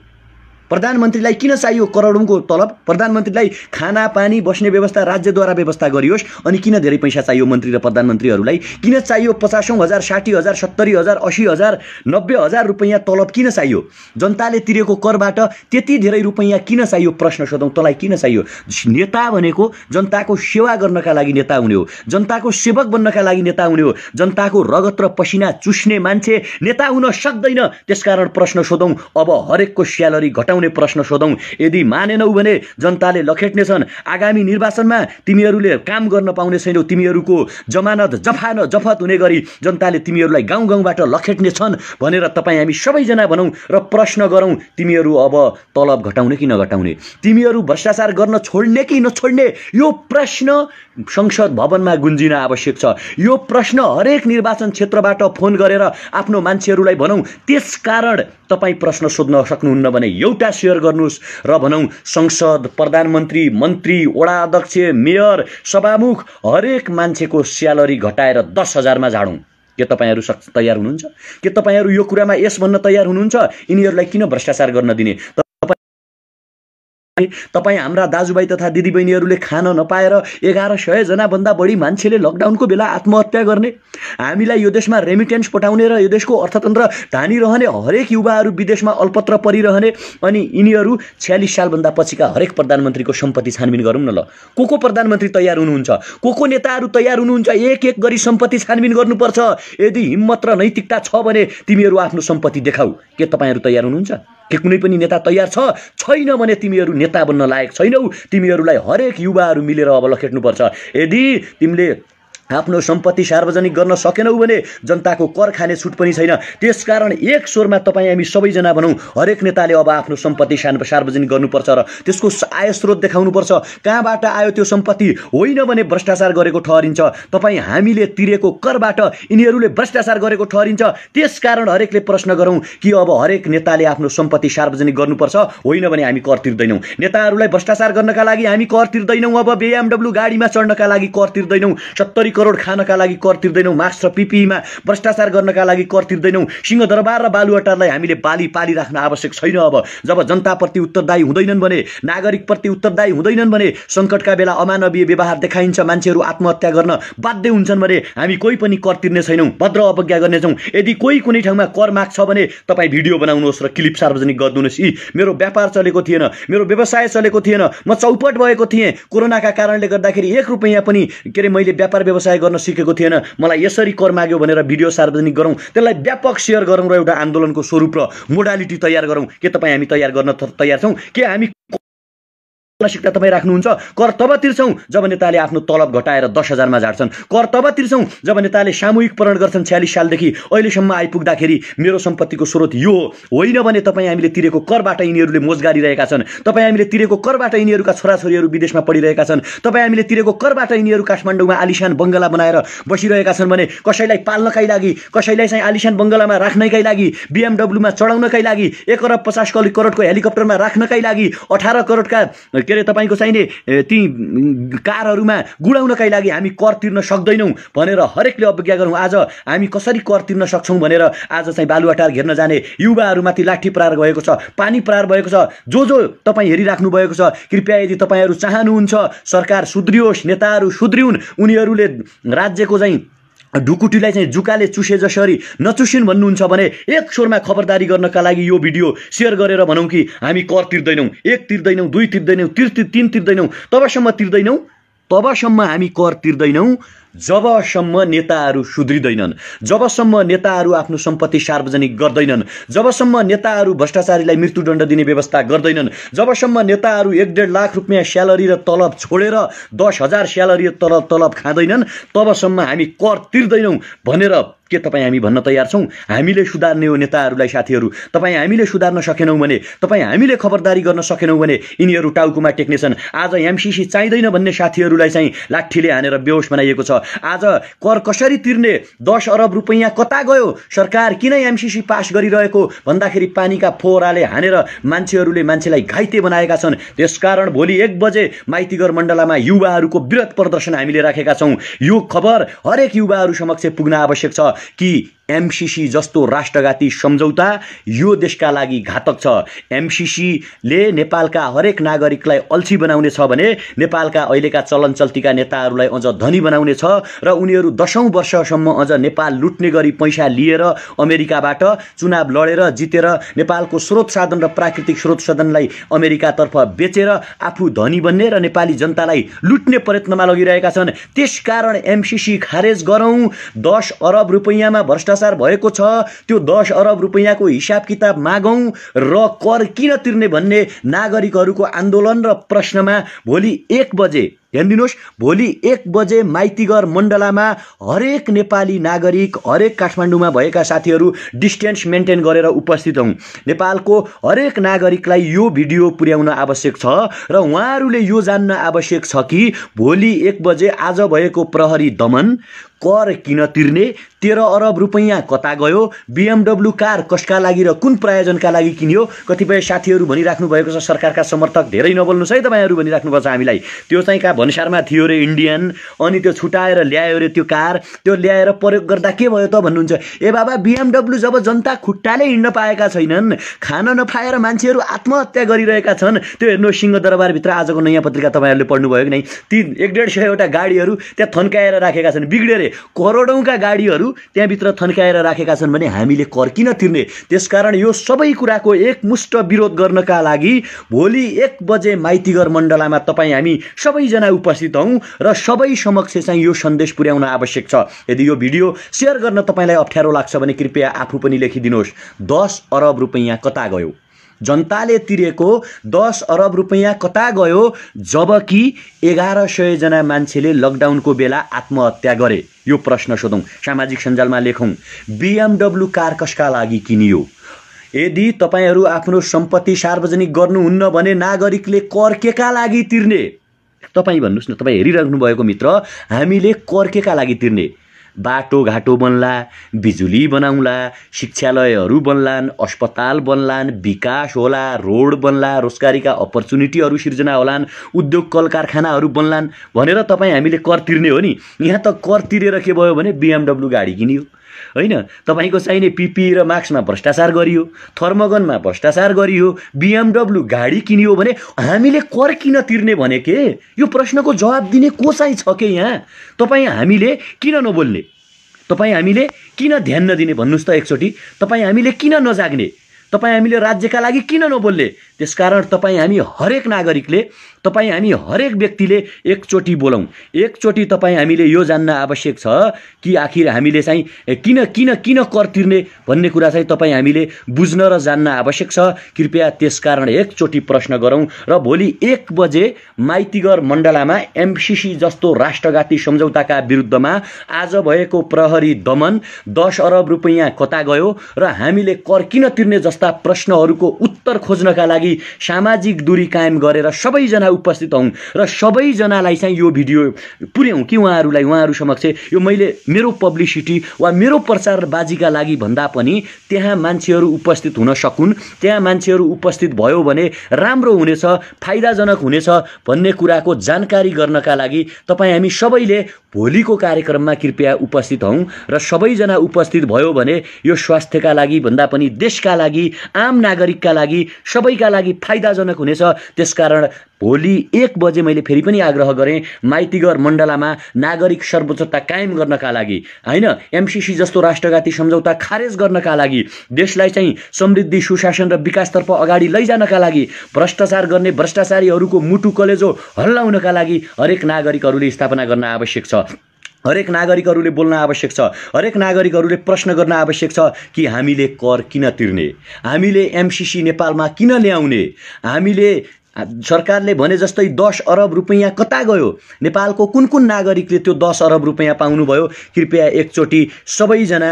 प्रधानमन्त्रीलाई किन चाहियो करोडौंको तलब? प्रधानमन्त्रीलाई खाना पानी बस्ने व्यवस्था राज्यद्वारा व्यवस्था गरियोस्। अनि किन धेरै पैसा चाहियो मन्त्री र प्रधानमन्त्रीहरूलाई? किन चाहियो 50,000, 60,000, 70,000, 80,000, 90,000 रुपैयाँ तलब किन चाहियो? जनताले तिरेको करबाट त्यति धेरै रुपैयाँ किन चाहियो? प्रश्न सोधौं। तँलाई किन चाहियो? नेता भनेको जनताको सेवा गर्नका लागि नेता हुने हो, जनताको सेवक बन्नका लागि नेता हुने हो। जनताको रगत र पसिना चुस्ने मान्छे नेता हुन सक्दैन। त्यसकारण प्रश्न सोधौं। अब हरेकको स्यालेरी घटाउने प्रश्न सोधौं। यदि मानेनौ भने जनताले लखेट्नेछन्। आगामी निर्वाचनमा तिमीहरूले काम गर्न पाउने छैनौ। तिमीहरूको जमानत जफत हुने गरी जनताले तिमीहरूलाई गाउँ गाउँबाट लखेट्नेछन् भनेर तपाई हामी सबैजना भनौं र प्रश्न गरौं। तिमीहरू अब तलब घटाउने कि नघटाउने? तिमीहरू भ्रष्टाचार गर्न छोड्ने कि नछोड्ने? यो प्रश्न संसद भवनमा गुन्जिन आवश्यक छ। यो प्रश्न हरेक निर्वाचन क्षेत्रबाट फोन गरेर आफ्नो मान्छेहरूलाई भनौं। त्यसकारण तपाई प्रश्न सोध्न सक्नुहुन्न भने एउटा सेयर गर्नुहोस् र भनौँ संसद, प्रधानमन्त्री, मन्त्री, वडा अध्यक्ष, मेयर, सभामुख हरेक मान्छेको स्यालेरी घटाएर 10,000 मा झाडौँ। के तपाईहरु तयार हुनुहुन्छ? के तपाईहरु यो कुरामा यस भन्न तयार हुनुहुन्छ? यिनीहरूलाई किन भ्रष्टाचार गर्न दिने? तपाई हाम्रा दाजुभाइ तथा दिदीबहिनीहरूले खान नपाएर 1100 जना भन्दा बढी मान्छेले लकडाउनको बेला आत्महत्या गर्ने, हामीलाई यो देशमा रेमिटेन्स पठाउने र यो देशको अर्थतन्त्र धानिरहने हरेक युवाहरू विदेशमा अल्पत्र परिरहने, अनि यिनीहरू 46 साल भन्दा पछिका हरेक प्रधानमन्त्रीको सम्पत्ति छानबिन गरौँ न ल। को प्रधानमन्त्री तयार हुनुहुन्छ? को नेताहरू तयार हुनुहुन्छ? एक एक गरी सम्पत्ति छानबिन गर्नुपर्छ। यदि हिम्मत र नैतिकता छ भने तिमीहरू आफ्नो सम्पत्ति देखाऊ। के तपाईहरु तयार हुनुहुन्छ? के कुनै पनि नेता तयार छ? छैन भने तिमीहरू नेता बन्न लायक छैनौ। तिमीहरूलाई हरेक युवाहरू मिलेर अब लखेट्नुपर्छ। यदि तिमीले आफ्नो सम्पत्ति सार्वजनिक गर्न सकेनौ भने जनताको कर खाने छुट पनि छैन। त्यसकारण एक स्वरमा तपाईँ हामी सबैजना भनौँ, हरेक नेताले अब आफ्नो सम्पत्ति सार्वजनिक गर्नुपर्छ र त्यसको आय स्रोत देखाउनुपर्छ। कहाँबाट आयो त्यो सम्पत्ति? होइन भने भ्रष्टाचार गरेको ठहरिन्छ। तपाईँ हामीले तिरेको करबाट यिनीहरूले भ्रष्टाचार गरेको ठहरिन्छ। त्यसकारण हरेकले प्रश्न गरौँ कि अब हरेक नेताले आफ्नो सम्पत्ति सार्वजनिक गर्नुपर्छ, होइन भने हामी कर तिर्दैनौँ। नेताहरूलाई भ्रष्टाचार गर्नका लागि हामी कर तिर्दैनौँ। अब BMW गाडीमा चढ्नका लागि कर तिर्दैनौँ। 70 करोड खानका लागि कर तिर्दैनौँ। मास्क र PPE-मा भ्रष्टाचार गर्नका लागि कर तिर्दैनौँ। सिंहदरबार र बालुवाटारलाई हामीले पालिराख्न आवश्यक छैन। अब जब जनताप्रति उत्तरदायी हुँदैनन् भने, नागरिकप्रति उत्तरदायी हुँदैनन् भने, सङ्कटका बेला अमानवीय व्यवहार देखाइन्छ, मान्छेहरू आत्महत्या गर्न बाध्य हुन्छन् भने हामी कोही पनि कर तिर्ने छैनौँ, भद्र अवज्ञा गर्नेछौँ। यदि कोही कुनै ठाउँमा कर माग्छ भने तपाईँ भिडियो बनाउनुहोस् र क्लिप सार्वजनिक गरिदिनुहोस्। मेरो व्यापार चलेको थिएन, मेरो व्यवसाय चलेको थिएन, म चौपट भएको थिएँ। कोरोनाका कारणले गर्दाखेरि 1 रुपैयाँ पनि मैले व्यापार व्यवसाय गर्न सिकेको थिएन, मलाई यसरी कर माग्यो भनेर भिडियो सार्वजनिक गरौँ, त्यसलाई व्यापक सेयर गरौँ र एउटा आन्दोलनको स्वरूप र मोडालिटी तयार गरौँ। के तपाईँ हामी तयार गर्न तयार छौँ? के हामी मानसिकता तपाईँ राख्नुहुन्छ? कर तब तिर्छौँ जब नेताले आफ्नो तलब घटाएर 10,000 मा झार्छन्। कर तब तिर्छौँ जब नेताले सामूहिकरण गर्छन् 46 सालदेखि अहिलेसम्म आइपुग्दाखेरि मेरो सम्पत्तिको स्रोत यो हो। होइन भने तपाईँ हामीले तिरेको करबाट यिनीहरूले मोज गारिरहेका छन्। तपाईँ हामीले तिरेको करबाट यिनीहरूका छोराछोरीहरू विदेशमा पढिरहेका छन्। तपाईँ हामीले तिरेको करबाट यिनीहरू काठमाडौँमा आलिशान बङ्गला बनाएर बसिरहेका छन् भने कसैलाई पाल्नकै लागि, कसैलाई चाहिँ आलिशान बङ्गलामा राख्नकै लागि, BMW-मा चढाउनकै लागि, 1 अरब 50 करोडको हेलिकप्टरमा राख्नकै लागि, 18 करोडका तपाईको चाहिने ती कारहरूमा गुडाउनकै लागि हामी कर तिर्न सक्दैनौँ भनेर हरेकले अवज्ञा गरौँ। आज हामी कसरी कर तिर्न सक्छौँ भनेर आज चाहिँ बालुवाटार घेर्न जाने युवाहरूमाथि लाठी प्रहार भएको छ, पानी प्रहार भएको छ। जो तपाईँ हेरिराख्नु भएको छ, कृपया यदि तपाईँहरू चाहनुहुन्छ सरकार सुध्रियोस्, नेताहरू सुध्रिउन्, उनीहरूले राज्यको चाहिँ ढुकुटीलाई चाहिँ जुकाले चुसे जसरी नचुसिन् भन्नुहुन्छ भने एक स्वरमा खबरदारी गर्नका लागि यो भिडियो सेयर गरेर भनौँ कि हामी कर तिर्दैनौँ, 1 तिर्दैनौँ, 2 तिर्दैनौँ, 3 तिर्दैनौँ। तबसम्म हामी कर तिर्दैनौँ जबसम्म नेताहरू सुध्रिँदैनन्, जबसम्म नेताहरू आफ्नो सम्पत्ति सार्वजनिक गर्दैनन्, जबसम्म नेताहरू भ्रष्टाचारीलाई मृत्युदण्ड दिने व्यवस्था गर्दैनन्, जबसम्म नेताहरू 1.5 लाख रुपियाँ स्यालेरी र तलब छोडेर 10,000 स्यालेरी र तलब खाँदैनन्, तबसम्म हामी कर तिर्दैनौँ भनेर के तपाईँ हामी भन्न तयार छौँ? हामीले सुधार्ने हो नेताहरूलाई। साथीहरू, तपाईँ हामीले सुधार्न सकेनौँ भने, तपाईँ हामीले खबरदारी गर्न सकेनौँ भने यिनीहरू टाउकोमा टेक्नेछन्। आज MCC चाहिँदैन भन्ने साथीहरूलाई चाहिँ लाठीले हानेर बेहोस बनाइएको छ। आज कर कसरी तिर्ने? 10 अरब रुपैयाँ कता गयो? सरकार किन MCC पास गरिरहेको भन्दाखेरि पानीका फोहराले हानेर मान्छेलाई घाइते बनाएका छन्। त्यसकारण भोलि 1 बजे माइतीघर मण्डलामा युवाहरूको वृहत प्रदर्शन हामीले राखेका छौँ। यो खबर हरेक युवाहरू समक्ष पुग्न आवश्यक छ कि MCC जस्तो राष्ट्रघाती सम्झौता यो देशका लागि घातक छ। MCC ले नेपालका हरेक नागरिकलाई अल्छी बनाउने छ भने नेपालका अहिलेका चलन चल्तीका नेताहरूलाई अझ धनी बनाउने छ र उनीहरू 10औं वर्षसम्म अझ नेपाल लुट्ने गरी पैसा लिएर अमेरिकाबाट चुनाव लडेर जितेर नेपालको स्रोत साधन र प्राकृतिक स्रोत साधनलाई अमेरिकातर्फ बेचेर आफू धनी बन्ने र नेपाली जनतालाई लुट्ने प्रयत्नमा लगिरहेका छन्। त्यसकारण MCC खारेज गरौँ। 10 अरब रुपैयाँमा भ्रष्टाचार भएको छ, त्यो 10 अरब रुपैयाँको हिसाब किताब मागौँ र कर किन तिर्ने भन्ने नागरिकहरूको आन्दोलन र प्रश्नमा भोलि 1 बजे ध्यान दिनुहोस्, भोलि 1 बजे माइतीघर मण्डलामा हरेक नेपाली नागरिक, हरेक काठमाडौँमा भएका साथीहरू डिस्टेन्स मेन्टेन गरेर उपस्थित हौँ। नेपालको हरेक नागरिकलाई यो भिडियो पुर्याउन आवश्यक छ र उहाँहरूले यो जान्न आवश्यक छ कि भोलि 1 बजे आज भएको प्रहरी दमन, कर किन तिर्ने, 13 अरब रुपैयाँ कता गयो, BMW कार कसका लागि र कुन प्रयोजनका लागि किनियो। कतिपय साथीहरू भनिराख्नु भएको छ सरकारका समर्थक, धेरै नबोल्नुस् है तपाईँहरू भनिराख्नु पर्छ हामीलाई, त्यो चाहिँ का भन्सारमा थियो रे इन्डियन, अनि त्यो छुटाएर ल्यायो रे त्यो कार, त्यो ल्याएर प्रयोग गर्दा के भयो त भन्नुहुन्छ। ए बाबा, BMW जब जनता खुट्टाले हिँड्न पाएका छैनन्, खान नपाएर मान्छेहरू आत्महत्या गरिरहेका छन्, त्यो हेर्नु सिंहदरबारभित्र आजको नयाँ पत्रिका तपाईँहरूले पढ्नुभयो कि नै, 150-150 गाडीहरू त्यहाँ थन्काएर राखेका छन्, बिग्डेर करोडौंका गाडीहरू त्यहाँभित्र थन्काएर राखेका छन् भने हामीले कर किन तिर्ने। त्यसकारण यो सबै कुराको एकमुष्ट विरोध गर्नका लागि भोलि 1 बजे माइतीघर मण्डलामा तपाईँ हामी सबैजना उपस्थित हौँ र सबै समक्ष चाहिँ यो सन्देश पुर्याउन आवश्यक छ। यदि यो भिडियो सेयर गर्न तपाईँलाई अप्ठ्यारो लाग्छ भने कृपया आफू पनि लेखिदिनुहोस्, 10 अरब रुपैयाँ कता गयो, जनताले तिरेको 10 अरब रुपैयाँ कता गयो, जबकि 1100 जना मान्छेले लकडाउनको बेला आत्महत्या गरे। यो प्रश्न सोधौँ, सामाजिक सञ्जालमा लेखौँ, BMW कार कसका लागि किनियो। यदि तपाईँहरू आफ्नो सम्पत्ति सार्वजनिक गर्नुहुन्न भने नागरिकले कर केका लागि तिर्ने। तपाईँ भन्नुहोस् न, तपाईँ हेरिराख्नु भएको मित्र, हामीले कर केका लागि तिर्ने। बाटोघाटो बन्ला, बिजुली बनाउला, शिक्षालयहरू बन्लान्, अस्पताल बन्लान्, विकास होला, रोड बन्ला, रोजगारीका अपर्च्युनिटीहरू सिर्जना होलान्, उद्योग कल कारखानाहरू बन्लान् भनेर तपाईँ हामीले कर तिर्ने हो नि। यहाँ त कर तिरेर के भयो भने BMW गाडी किनियो होइन, तपाईँको चाहिने PPE र मास्कमा भ्रष्टाचार गरियो, थर्मगनमा भ्रष्टाचार गरियो, BMW गाडी किनियो भने हामीले कर किन तिर्ने भने के? यो प्रश्नको जवाब दिने को चाहिँ छ के यहाँ? तपाईँ हामीले किन नबोल्ने, तपाईँ हामीले किन ध्यान नदिने भन्नुहोस् त एकचोटि। तपाईँ हामीले किन नजाग्ने, तपाईँ हामीले राज्यका लागि किन नबोल्ने? त्यसकारण तपाईँ हामी हरेक नागरिकले, तपाईँ हामी हरेक व्यक्तिले एकचोटि बोलौँ, एकचोटि तपाईँ हामीले यो जान्न आवश्यक छ कि आखिर हामीले चाहिँ किन किन किन कर तिर्ने भन्ने कुरा चाहिँ तपाईँ हामीले बुझ्न र जान्न आवश्यक छ। कृपया त्यसकारण एकचोटि प्रश्न गरौँ र भोलि 1 बजे माइतीघर मण्डलामा MCC जस्तो राष्ट्रघाती सम्झौताका विरुद्धमा आज भएको प्रहरी दमन, 10 अरब रुपैयाँ कता गयो र हामीले कर किन तिर्ने जस्ता प्रश्नहरूको उत्तर खोज्नका लागि सामाजिक दूरी कायम गरेर सबैजना उपस्थित हौँ र सबैजनालाई चाहिँ यो भिडियो पुर्याउँ कि उहाँहरूलाई, उहाँहरू समक्ष यो मैले मेरो पब्लिसिटी वा मेरो प्रचारबाजीका लागि भन्दा पनि त्यहाँ मान्छेहरू उपस्थित हुन सकुन्, त्यहाँ मान्छेहरू उपस्थित भयो भने राम्रो हुनेछ, फाइदाजनक हुनेछ भन्ने कुराको जानकारी गर्नका लागि तपाईँ हामी सबैले भोलिको कार्यक्रममा कृपया उपस्थित हौँ र सबैजना उपस्थित भयो भने यो स्वास्थ्यका लागि भन्दा पनि देशका लागि, आम नागरिकका लागि, सबैका लागि फाइदाजनक हुनेछ। त्यसकारण भोलि 1 बजे मैले फेरि पनि आग्रह गरेँ, माइतीघर मण्डलामा नागरिक सर्वोच्चता कायम गर्नका लागि होइन, MCC जस्तो राष्ट्रघाती सम्झौता खारेज गर्नका लागि, देशलाई चाहिँ समृद्धि, सुशासन र विकासतर्फ अगाडि लैजानका लागि, भ्रष्टाचार गर्ने भ्रष्टाचारीहरूको मुटु कलेजो हल्लाउनका लागि हरेक नागरिकहरूले स्थापना गर्न आवश्यक छ, हरेक नागरिकहरूले बोल्न आवश्यक छ, हरेक नागरिकहरूले प्रश्न गर्न आवश्यक छ कि हामीले कर किन तिर्ने, हामीले MCC नेपालमा किन ल्याउने, हामीले सरकारले भने जस्तै 10 अरब रुपैयाँ कता गयो, नेपालको कुन कुन नागरिकले त्यो 10 अरब रुपैयाँ पाउनुभयो। कृपया एकचोटि सबैजना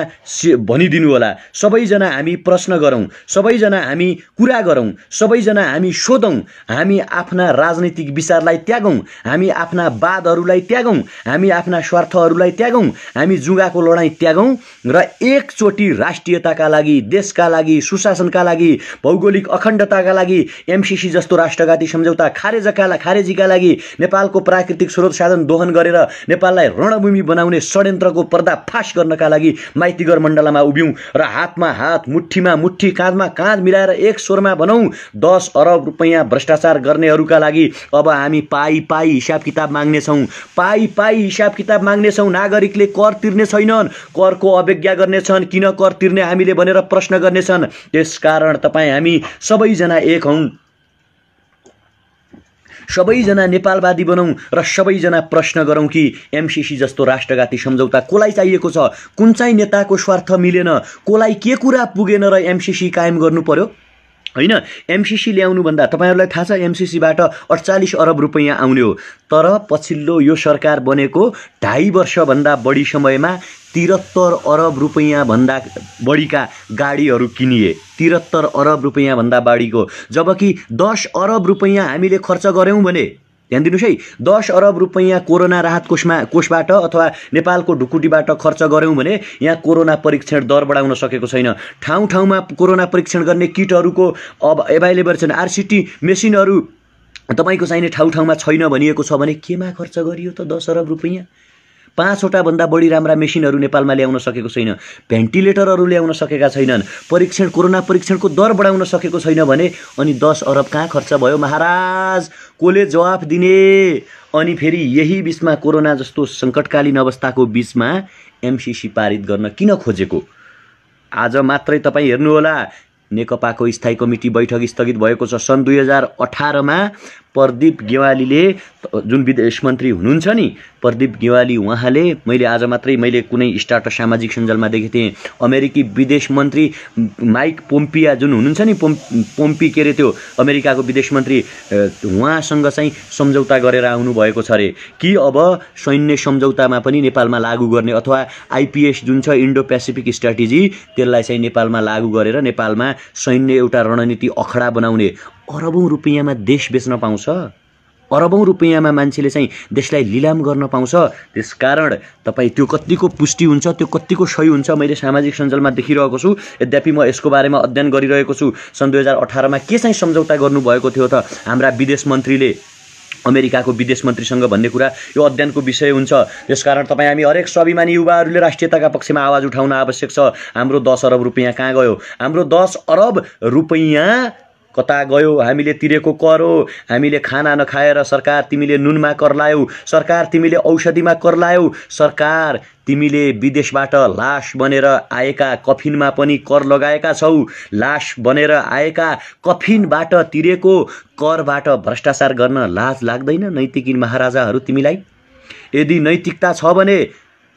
भनिदिनु होला, सबैजना हामी प्रश्न गरौँ, सबैजना हामी कुरा गरौँ, सबैजना हामी सोधौँ, हामी आफ्ना राजनीतिक विचारलाई त्यागौँ, हामी आफ्ना वादहरूलाई त्यागौँ, हामी आफ्ना स्वार्थहरूलाई त्यागौँ, हामी जुगाको लडाईँ त्यागौँ र एकचोटि राष्ट्रियताका लागि, देशका लागि, सुशासनका लागि, भौगोलिक अखण्डताका लागि MCC जस्तो राष्ट्रघाती सम्झौता खारेजीका लागि, नेपालको प्राकृतिक स्रोत साधन दोहन गरेर नेपाललाई रणभूमि बनाउने षड्यन्त्रको पर्दाफास गर्नका लागि माइतीघर मण्डलामा उभियौँ र हातमा हात, मुठ्ठीमा मुठ्ठी, काँधमा काँध मिलाएर एक स्वरमा भनौँ, 10 अरब रुपैयाँ भ्रष्टाचार गर्नेहरूका लागि अब हामी पाई पाई हिसाब किताब माग्नेछौँ, पाई पाई हिसाब किताब माग्नेछौँ। नागरिकले कर तिर्ने छैनन्, करको अवज्ञा गर्नेछन्, किन कर तिर्ने हामीले भनेर प्रश्न गर्नेछन्। त्यसकारण तपाईँ हामी सबैजना एक हौँ, सबैजना नेपालवादी बनौँ र सबैजना प्रश्न गरौँ कि MCC जस्तो राष्ट्रघाती सम्झौता कोलाई चाहिएको छ, कुन चाहिँ नेताको स्वार्थ मिलेन, कोलाई के कुरा पुगेन र MCC कायम गर्नु पर्यो। होइन। एमसिसी ल्याउनु भन्दा तपाईहरुलाई थाहा छ एमसिसीबाट 48 अरब रुपैयाँ आउने हो, तर पछिल्लो यो सरकार बनेको 2.5 वर्षभन्दा बढी समयमा 73 अरब रुपैयाँ भन्दा बढीका गाडीहरू किनिए, 73 अरब रुपैयाँ भन्दा बढीको, जबकि 10 अरब रुपैयाँ हामीले खर्च गर्यौं भने, ध्यान दिनुस् है, 10 अरब रुपैयाँ कोरोना राहत कोषबाट अथवा नेपालको ढुकुटीबाट खर्च गर्यौं भने यहाँ कोरोना परीक्षण दर बढाउन सकेको छैन। ठाउँ ठाउँमा कोरोना परीक्षण गर्ने किटहरूको अब एभाइलेबल छैन, आरसिटी मेसिनहरू तपाईको चाहिने ठाउँ ठाउँमा छैन भनिएको छ भने केमा खर्च गरियो त 10 अरब रुपैयाँ? 5 वटा भन्दा बढी राम्रा मेसिनहरू नेपालमा ल्याउन सकेको छैन, भेन्टिलेटरहरू ल्याउन सकेका छैनन्, कोरोना परीक्षणको दर बढाउन सकेको छैन भने अनि 10 अरब कहाँ खर्च भयो महाराज? कोले जवाफ दिने? अनि फेरि यही बीचमा कोरोना जस्तो संकटकालीन अवस्थाको बीचमा एमसिसी पारित गर्न किन खोजेको? आज मात्रै तपाई हेर्नु होला, नेकपाको स्थायी कमिटी बैठक स्थगित भएको छ। सन् 2018 मा प्रदीप गेवालीले, जुन विदेश मन्त्री हुनुहुन्छ नि प्रदीप गेवाली, उहाँले मैले कुनै स्टाटस सामाजिक सञ्जालमा देखेको थिएँ, अमेरिकी विदेश मन्त्री माइक पोम्पिया जुन हुनुहुन्छ नि, पोम्पी के अरे त्यो अमेरिकाको विदेश मन्त्री, उहाँसँग चाहिँ सम्झौता गरेर आउनु भएको छ रे कि अब सैन्य सम्झौतामा पनि नेपालमा लागू गर्ने अथवा आइपिएस जुन छ इन्डो पेसिफिक स्ट्र्याटेजी, त्यसलाई चाहिँ नेपालमा लागू गरेर नेपालमा सैन्य एउटा रणनीति अखडा बनाउने। अरबौं रुपैयाँमा देश बेच्न पाउँछ, अरबौं रुपैयाँमा मान्छेले चाहिँ देशलाई लिलाम गर्न पाउँछ। त्यसकारण तपाईँ त्यो कतिको पुष्टि हुन्छ, त्यो कतिको सही हुन्छ मैले सामाजिक सञ्जालमा देखिरहेको छु। यद्यपि म यसको बारेमा अध्ययन गरिरहेको छु। सन् 2018 मा के चाहिँ सम्झौता गर्नुभएको थियो त हाम्रा विदेश मन्त्रीले अमेरिकाको विदेश मन्त्रीसँग भन्ने कुरा यो अध्ययनको विषय हुन्छ। त्यसकारण तपाईँ हामी हरेक स्वाभिमानी युवाहरूले राष्ट्रियताका पक्षमा आवाज उठाउन आवश्यक छ। हाम्रो 10 अरब रुपैयाँ कहाँ गयो? हाम्रो 10 अरब रुपैयाँ कता गयो? हामीले तिरेको कर हो। हामीले खाना नखाएर सरकार तिमीले नुनमा कर लायौ, सरकार तिमीले औषधिमा कर लायौ, सरकार तिमीले विदेशबाट लास बनेर आएका कफिनमा पनि कर लगाएका छौ। लास बनेर आएका कफिनबाट तिरेको करबाट भ्रष्टाचार गर्न लाज लाग्दैन नैतिक महाराजाहरू तिमीलाई? यदि नैतिकता छ भने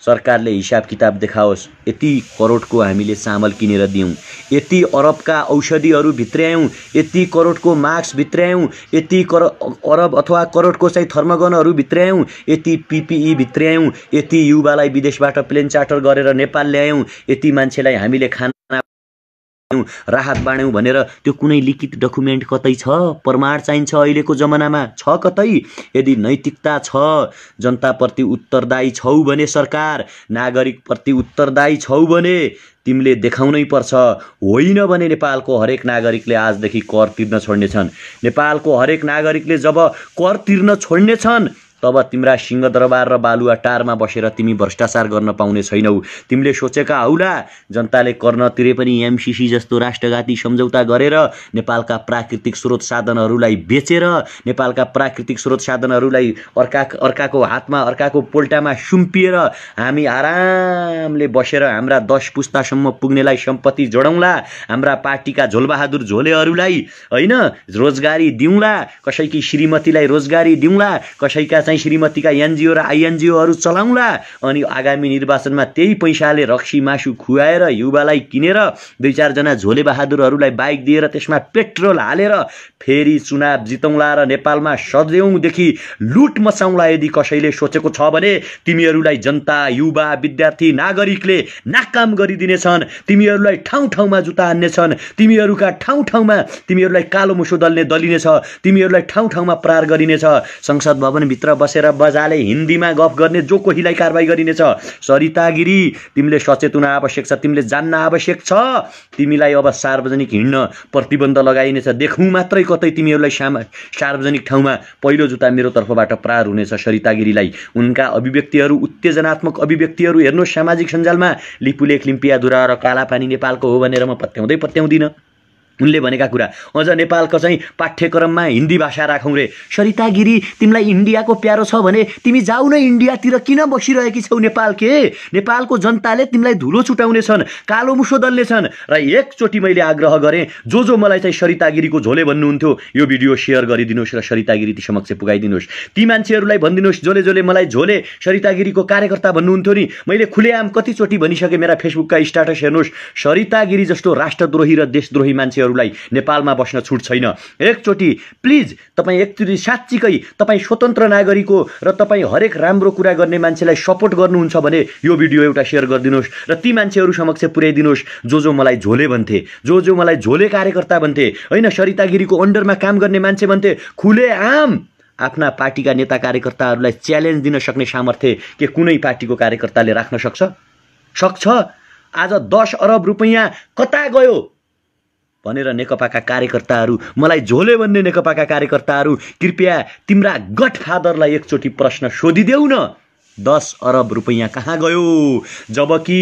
सरकारले हिसाब किताब देखाओस्। यति करोडको हामीले चामल किनेर दियौं, यति अरबका औषधिहरू भित्र्यायौं, यति करोडको मास्क भित्र्यायौं, यति अरब अथवा करोडको चाहिँ थर्मगनहरू भित्र्यायौं, यति पिपिई भित्र्यायौं, यति युवालाई विदेशबाट प्लेन चार्टर गरेर नेपाल ल्यायौं, यति मान्छेलाई हामीले खाना राहत बाँड्यौं भनेर त्यो कुनै लिखित डकुमेन्ट कतै छ? प्रमाण चाहिन्छ अहिलेको जमानामा छ कतै? यदि नैतिकता छ, जनताप्रति उत्तरदायी छौ भने, सरकार नागरिकप्रति उत्तरदायी छौ भने तिमीले देखाउनै पर्छ। होइन भने नेपालको हरेक नागरिकले आजदेखि कर तिर्न छोड्नेछन्। नेपालको हरेक नागरिकले जब कर तिर्न छोड्नेछन् तब तिम्रा सिंहदरबार र बालुवाटारमा बसेर तिमी भ्रष्टाचार गर्न पाउने छैनौ। तिमीले सोचेका हौला जनताले कर नतिरे पनि एमसिसी जस्तो राष्ट्रघाती सम्झौता गरेर नेपालका प्राकृतिक स्रोत साधनहरूलाई बेचेर, नेपालका प्राकृतिक स्रोत साधनहरूलाई अर्काको हातमा, अर्काको पोल्टामा सुम्पिएर हामी आरामले बसेर हाम्रा 10 पुस्तासम्म पुग्नेलाई सम्पत्ति जोडौँला, हाम्रा पार्टीका झोलबहादुर झोलेहरूलाई होइन रोजगारी दिउँला, कसैकी श्रीमतीलाई रोजगारी दिउँला, कसैका श्रीमतीका एनजिओ र आइएनजिओहरू चलाउँला, अनि आगामी निर्वाचनमा त्यही पैसाले रक्सी मासु खुवाएर युवालाई किनेर 2-4 जना झोले बहादुरहरूलाई बाइक दिएर त्यसमा पेट्रोल हालेर फेरि चुनाव जितौँला र नेपालमा सदैवदेखि लुट मचाउँला। यदि कसैले सोचेको छ भने तिमीहरूलाई जनता, युवा, विद्यार्थी, नागरिकले नाकाम गरिदिनेछन्, तिमीहरूलाई ठाउँ ठाउँमा जुत्ता हान्नेछन्, तिमीहरूका ठाउँ ठाउँमा तिमीहरूलाई कालो मुसो दलिनेछ, तिमीहरूलाई ठाउँ ठाउँमा प्रहार गरिनेछ, संसद भवनभित्र बसेर बजाले हिन्दीमा गफ गर्ने जो कोहीलाई कारबाही गरिनेछ। सरिता गिरी तिमीले सचेत हुन आवश्यक छ, तिमीले जान्न आवश्यक छ। तिमीलाई अब सार्वजनिक हिँड्न प्रतिबन्ध लगाइनेछ। देखौँ मात्रै कतै तिमीहरूलाई सार्वजनिक ठाउँमा पहिलो जुत्ता मेरो तर्फबाट प्रहार हुनेछ सरिता गिरीलाई। उनका अभिव्यक्तिहरू, उत्तेजनात्मक अभिव्यक्तिहरू हेर्नु सामाजिक सञ्जालमा, लिपुलेख लिम्पियाधुरा र कालापानी नेपालको हो भनेर म पत्याउँदिन। उनले भनेका कुरा अझ नेपालको चाहिँ पाठ्यक्रममा हिन्दी भाषा राखौँ रे। सरिता गिरी तिमीलाई इन्डियाको प्यारो छ भने तिमी जाऊ न इन्डियातिर, किन बसिरहेकी छौ? नेपालको जनताले तिमीलाई धुलो छुटाउनेछन्, कालो मुसो दल्नेछन्। र एकचोटि मैले आग्रह गरेँ, जो मलाई चाहिँ सरिता गिरीको झोले भन्नुहुन्थ्यो यो भिडियो सेयर गरिदिनुहोस् र सरिता गिरी ती समक्ष पुगाइदिनुहोस्। ती मान्छेहरूलाई भनिदिनुहोस् जसले मलाई झोले सरिता गिरीको कार्यकर्ता भन्नुहुन्थ्यो नि, मैले खुलेआम कतिचोटि भनिसकेँ। मेरा फेसबुकका स्ट्याटस हेर्नुहोस्, सरिता गिरी जस्तो राष्ट्रद्रोही र देशद्रोही मान्छे मान्छेहरूलाई नेपालमा बस्न छुट छैन। एकचोटि प्लिज तपाईँ एकचोटि साँच्चीकै तपाईँ स्वतन्त्र नागरिक हो र तपाईँ हरेक राम्रो कुरा गर्ने मान्छेलाई सपोर्ट गर्नुहुन्छ भने यो भिडियो एउटा सेयर गरिदिनुहोस् र ती मान्छेहरू समक्ष पुर्याइदिनुहोस् जो मलाई झोले भन्थे, जो मलाई झोले कार्यकर्ता भन्थे, होइन सरिता गिरीको अन्डरमा काम गर्ने मान्छे भन्थे। खुलेआम आफ्ना पार्टीका नेता कार्यकर्ताहरूलाई च्यालेन्ज दिन सक्ने सामर्थ्य के कुनै पार्टीको कार्यकर्ताले राख्न सक्छ? आज 10 अरब रुपैयाँ कता गयो भनेर नेकपाका कार्यकर्ताहरू, मलाई झोले भन्ने नेकपाका कार्यकर्ताहरू, कृपया तिम्रा गडफादरलाई एकचोटि प्रश्न सोधिदेऊ न, 10 अरब रुपैयाँ कहाँ गयो? जबकि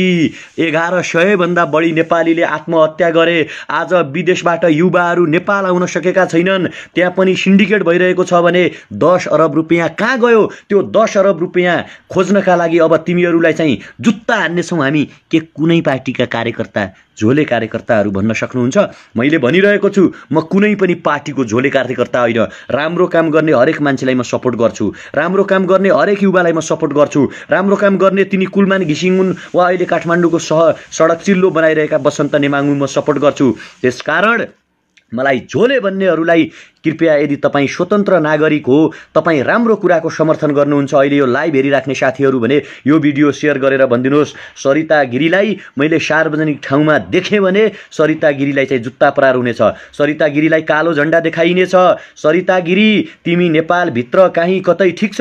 1100 भन्दा बढी नेपालीले आत्महत्या गरे। आज विदेशबाट युवाहरू नेपाल आउन सकेका छैनन्, त्यहाँ पनि सिन्डिकेट भइरहेको छ भने 10 अरब रुपैयाँ कहाँ गयो? त्यो 10 अरब रुपैयाँ खोज्नका लागि अब तिमीहरूलाई चाहिँ जुत्ता हान्नेछौँ हामी। के कुनै पार्टीका कार्यकर्ता झोले कार्यकर्ताहरू भन्न सक्नुहुन्छ? मैले भनिरहेको छु, म कुनै पनि पार्टीको झोले कार्यकर्ता होइन। राम्रो काम गर्ने हरेक मान्छेलाई म सपोर्ट गर्छु, राम्रो काम गर्ने हरेक युवालाई म सपोर्ट गर्छु, राम्रो काम गर्ने तिनी कुलमान घिसिङुन वा अहिले काठमाडौँको सडक चिल्लो बनाइरहेका बसन्त नेमाङु म सपोर्ट गर्छु। त्यसकारण मलाई झोले भन्नेहरूलाई कृपया यदि तपाईँ स्वतन्त्र नागरिक हो, तपाईँ राम्रो कुराको समर्थन गर्नुहुन्छ, अहिले यो लाइभ हेरिराख्ने साथीहरू भने यो भिडियो सेयर गरेर भनिदिनुहोस्, सरिता गिरीलाई मैले सार्वजनिक ठाउँमा देखेँ भने सरिता गिरीलाई चाहिँ जुत्ता प्रहार हुनेछ, सरिता गिरीलाई कालो झण्डा देखाइनेछ। सरिता गिरी तिमी नेपालभित्र काहीँ कतै ठिक छ,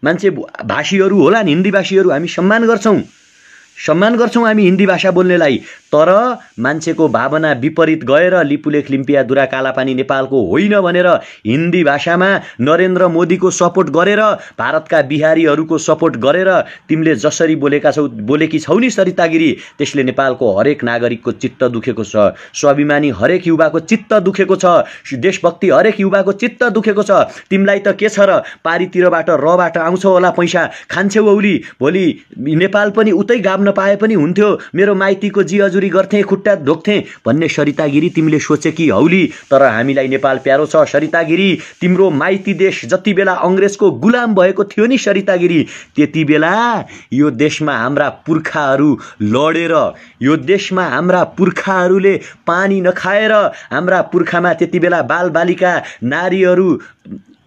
मान्छे भाषीहरू होला नि, हिन्दी भाषीहरू हामी सम्मान गर्छौँ हामी हिन्दी भाषा बोल्नेलाई, तर मान्छेको भावना विपरीत गएर लिपुलेख लिम्पिया दुरा कालापानी नेपालको होइन भनेर हिन्दी भाषामा नरेन्द्र मोदीको सपोर्ट गरेर, भारतका बिहारीहरूको सपोर्ट गरेर तिमीले जसरी बोलेकी छौ नि सरिता गिरी, त्यसले नेपालको हरेक नागरिकको चित्त दुखेको छ, स्वाभिमानी हरेक युवाको चित्त दुखेको छ, देशभक्ति हरेक युवाको चित्त दुखेको छ। तिमीलाई त के छ र, पारितिरबाट रबाट आउँछ होला पैसा, खान्छौ औली, भोलि नेपाल पनि उतै गाब्न पाए पनि हुन्थ्यो, मेरो माइतीको जी हजुरी गर्थे, खुट्टा ढोक्थे भन्ने सरिता गिरी तिमीले सोचे कि हौली। तर हामीलाई नेपाल प्यारो छ सरिता गिरी। तिम्रो माइती देश जति बेला अंग्रेजको गुलाम भएको थियो नि सरिता गिरी, त्यति बेला यो देशमा हाम्रा पुर्खाहरू लडेर, यो देशमा हाम्रा पुर्खाहरूले पानी नखाएर, हाम्रा पुर्खामा त्यति बेला बालबालिका नारीहरू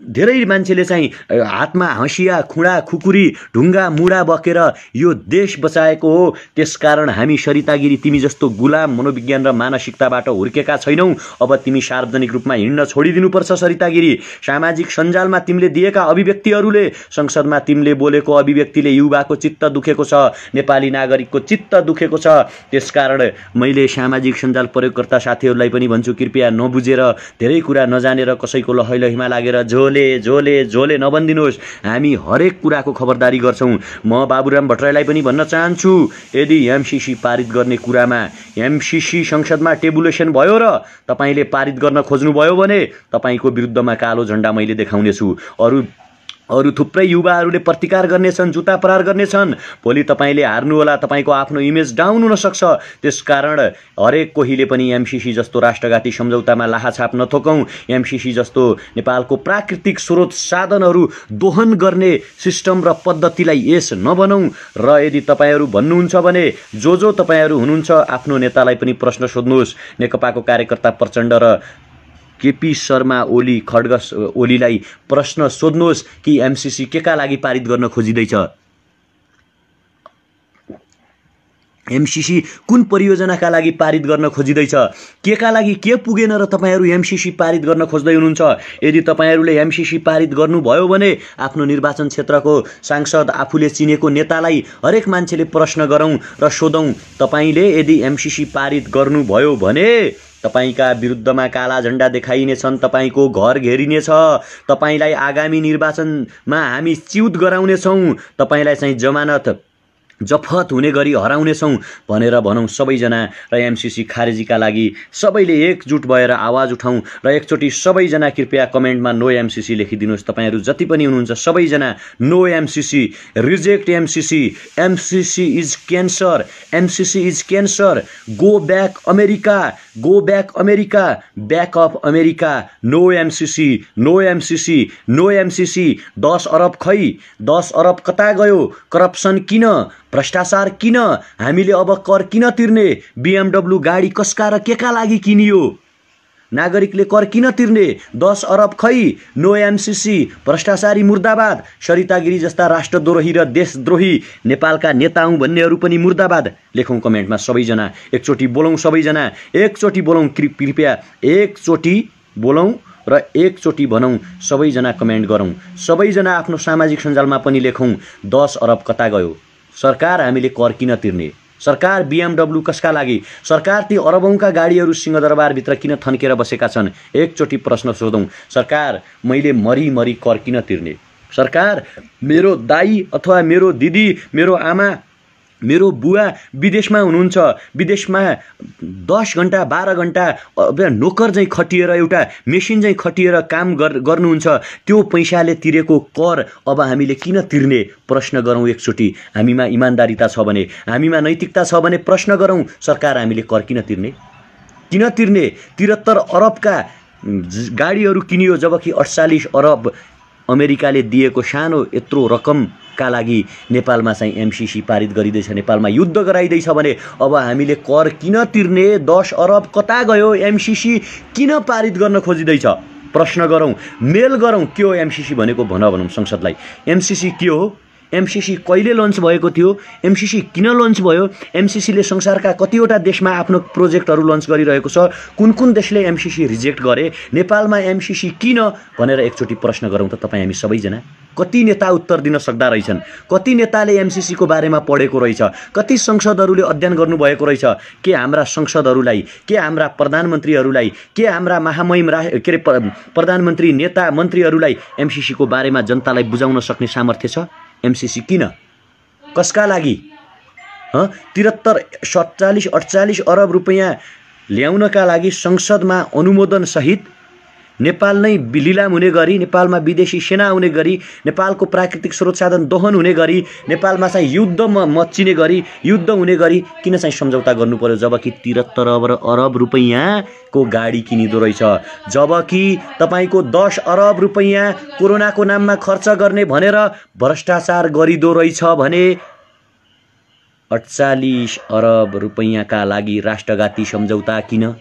धेरै मान्छेले चाहिँ हातमा हँसिया खुँडा खुकुरी ढुङ्गा मुढा बकेर यो देश बचाएको हो। त्यसकारण हामी सरिता गिरी तिमी जस्तो गुलाम मनोविज्ञान र मानसिकताबाट हुर्केका छैनौ। अब तिमी सार्वजनिक रूपमा हिँड्न छोडिदिनुपर्छ सरिता गिरी। सामाजिक सञ्जालमा तिमीले दिएका अभिव्यक्तिहरूले, संसदमा तिमीले बोलेको अभिव्यक्तिले युवाको चित्त दुखेको छ, नेपाली नागरिकको चित्त दुखेको छ। त्यसकारण मैले सामाजिक सञ्जाल प्रयोगकर्ता साथीहरूलाई पनि भन्छु, कृपया नबुझेर धेरै कुरा नजानेर कसैको लहैलहीमा लागेर झोले नबन्दिनुहोस्। हामी हरेक कुराको खबरदारी गर्छौँ। म बाबुराम भट्टराईलाई पनि भन्न चाहन्छु, यदि एमसीसी पारित गर्ने कुरामा एमसीसी संसदमा टेबुलेसन भयो र तपाईले पारित गर्न खोज्नुभयो भने तपाईको विरुद्धमा कालो झण्डा मैले देखाउनेछु। अरू थुप्रै युवाहरूले प्रतिकार गर्नेछन्, जुत्ता प्रहार गर्नेछन्। भोलि तपाईले हार्नु होला, तपाईको आफ्नो इमेज डाउन हुन सक्छ। त्यसकारण हरेक कोहीले पनि एमसीसी जस्तो राष्ट्रघाती सम्झौतामा लाहाछाप नथोकौँ। एमसीसी जस्तो नेपालको प्राकृतिक स्रोत साधनहरू दोहन गर्ने सिस्टम र पद्धतिलाई यस नबनौँ। र यदि तपाईहरू भन्नुहुन्छ भने जो तपाईहरू हुनुहुन्छ आफ्नो नेतालाई पनि प्रश्न सोध्नुहोस्। नेकपाको कार्यकर्ता प्रचण्ड र केपी शर्मा ओली खड्ग ओलीलाई प्रश्न सोध्नुहोस् कि एमसीसी केका लागि पारित गर्न खोजिँदैछ, एमसीसी कुन परियोजनाका लागि पारित गर्न खोजिँदैछ, केका लागि के पुगेन र तपाईहरू एमसीसी पारित गर्न खोज्दै हुनुहुन्छ। यदि तपाईहरूले एमसीसी पारित गर्नुभयो भने आफ्नो निर्वाचन क्षेत्रको सांसद, आफूले चिनेको नेतालाई हरेक मान्छेले प्रश्न गरौँ र सोधौँ, तपाईले यदि एमसीसी पारित गर्नुभयो भने तपाईका विरुद्धमा काला झण्डा देखाइनेछन्, तपाईको घर घेरिनेछ, तपाईलाई आगामी निर्वाचनमा हामी च्युत गराउनेछौँ, तपाईलाई चाहिँ जमानत जफत हुने गरी हराउनेछौँ भनेर भनौँ सबैजना। र एमसीसी खारेजीका लागि सबैले एकजुट भएर आवाज उठाउँ। र एकचोटि सबैजना कृपया कमेन्टमा नो एमसीसी लेखिदिनुहोस्। तपाईहरू जति पनि हुनुहुन्छ सबैजना no MCC, reject MCC, MCC is cancer, MCC is cancer, go back America, go back America, back of America, no MCC, no MCC, no MCC. 10 अरब खै, 10 अरब कता गयो? करप्सन किन? भ्रष्टाचार किन? हामीले अब कर किन तिर्ने? BMW गाडी कसका र केका लागि किनियो? नागरिकले कर किन तिर्ने? 10 अरब खै, नो एमसीसी, भ्रष्टाचारी मुर्दाबाद, सरितागिरी जस्ता राष्ट्रद्रोही र देशद्रोही नेपालका नेता हुँ भन्नेहरू पनि मुर्दाबाद। लेखौँ कमेन्टमा सबैजना, एकचोटि बोलौँ सबैजना, एकचोटि बोलौँ कृपया, एकचोटि बोलौँ र एकचोटि भनौँ, सबैजना कमेन्ट गरौँ, सबैजना आफ्नो सामाजिक सञ्जालमा पनि लेखौँ 10 अरब कता गयो? सरकार हामीले कर किन तिर्ने? सरकार BMW कसका लागि? सरकार ती अरबौंका गाडीहरू सिंहदरबारभित्र किन थन्केर बसेका छन्? एकचोटि प्रश्न सोधौँ, सरकार मैले मरी कर किन तिर्ने? सरकार मेरो दाई अथवा मेरो दिदी, मेरो आमा, मेरो बुवा विदेशमा हुनुहुन्छ, विदेशमा 10 घण्टा 12 घण्टा नोकर चाहिँ खटिएर, एउटा मेसिन चाहिँ खटिएर काम गर्नुहुन्छ, त्यो पैसाले तिरेको कर अब हामीले किन तिर्ने? प्रश्न गरौँ एकचोटि। हामीमा इमान्दारिता छ भने, हामीमा नैतिकता छ भने प्रश्न गरौँ, सरकार हामीले कर किन तिर्ने? किन तिर्ने? 73 अरबका गाडीहरू किनियो, जबकि 48 अरब अमेरिकाले दिएको सानो यत्रो रकमका लागि नेपालमा चाहिँ एमसीसी पारित गरिँदैछ, नेपालमा युद्ध गराइँदैछ भने अब हामीले कर किन तिर्ने? 10 अरब कता गयो? एमसीसी किन पारित गर्न खोजिँदैछ? प्रश्न गरौँ, मेल गरौँ, के हो एमसीसी भनेको भनौँ संसदलाई। एमसीसी के हो? एमसीसी कहिले लन्च भएको थियो? एमसीसी किन लन्च भयो? एमसीसीले संसारका कतिवटा देशमा आफ्नो प्रोजेक्टहरू लन्च गरिरहेको छ? कुन कुन देशले एमसीसी रिजेक्ट गरे? नेपालमा एमसीसी किन भनेर एकचोटि प्रश्न गरौँ त तपाईँ हामी सबैजना। कति नेता उत्तर दिन सक्दा रहेछन्? कति नेताले एमसीसीको बारेमा पढेको रहेछ? कति संसदहरूले अध्ययन गर्नुभएको रहेछ? के हाम्रा संसदहरूलाई, के हाम्रा प्रधानमन्त्रीहरूलाई, के हाम्रा महामहिम के अरे प्रधानमन्त्री नेता मन्त्रीहरूलाई एमसीसीको बारेमा जनतालाई बुझाउन सक्ने सामर्थ्य छ? एमसीसी किन? कसका लागि? 73, 47, 48 अरब रुपैयाँ ल्याउनका लागि संसदमा अनुमोदन सहित नेपाल नै लिलाम हुने गरी, नेपालमा विदेशी सेना आउने गरी, नेपालको प्राकृतिक स्रोत साधन दोहन हुने गरी, नेपालमा चाहिँ युद्ध मच्चिने गरी, युद्ध हुने गरी किन चाहिँ सम्झौता गर्नु पर्यो? जबकि 73 अरब रुपैयाँको गाडी किनिदो रहेछ, जबकि तपाईको 10 अरब रुपैयाँ कोरोनाको नाममा खर्च गर्ने भनेर भ्रष्टाचार गरिदो रहेछ भने 48 अरब रुपैयाँका लागि राष्ट्रघाती सम्झौता किन?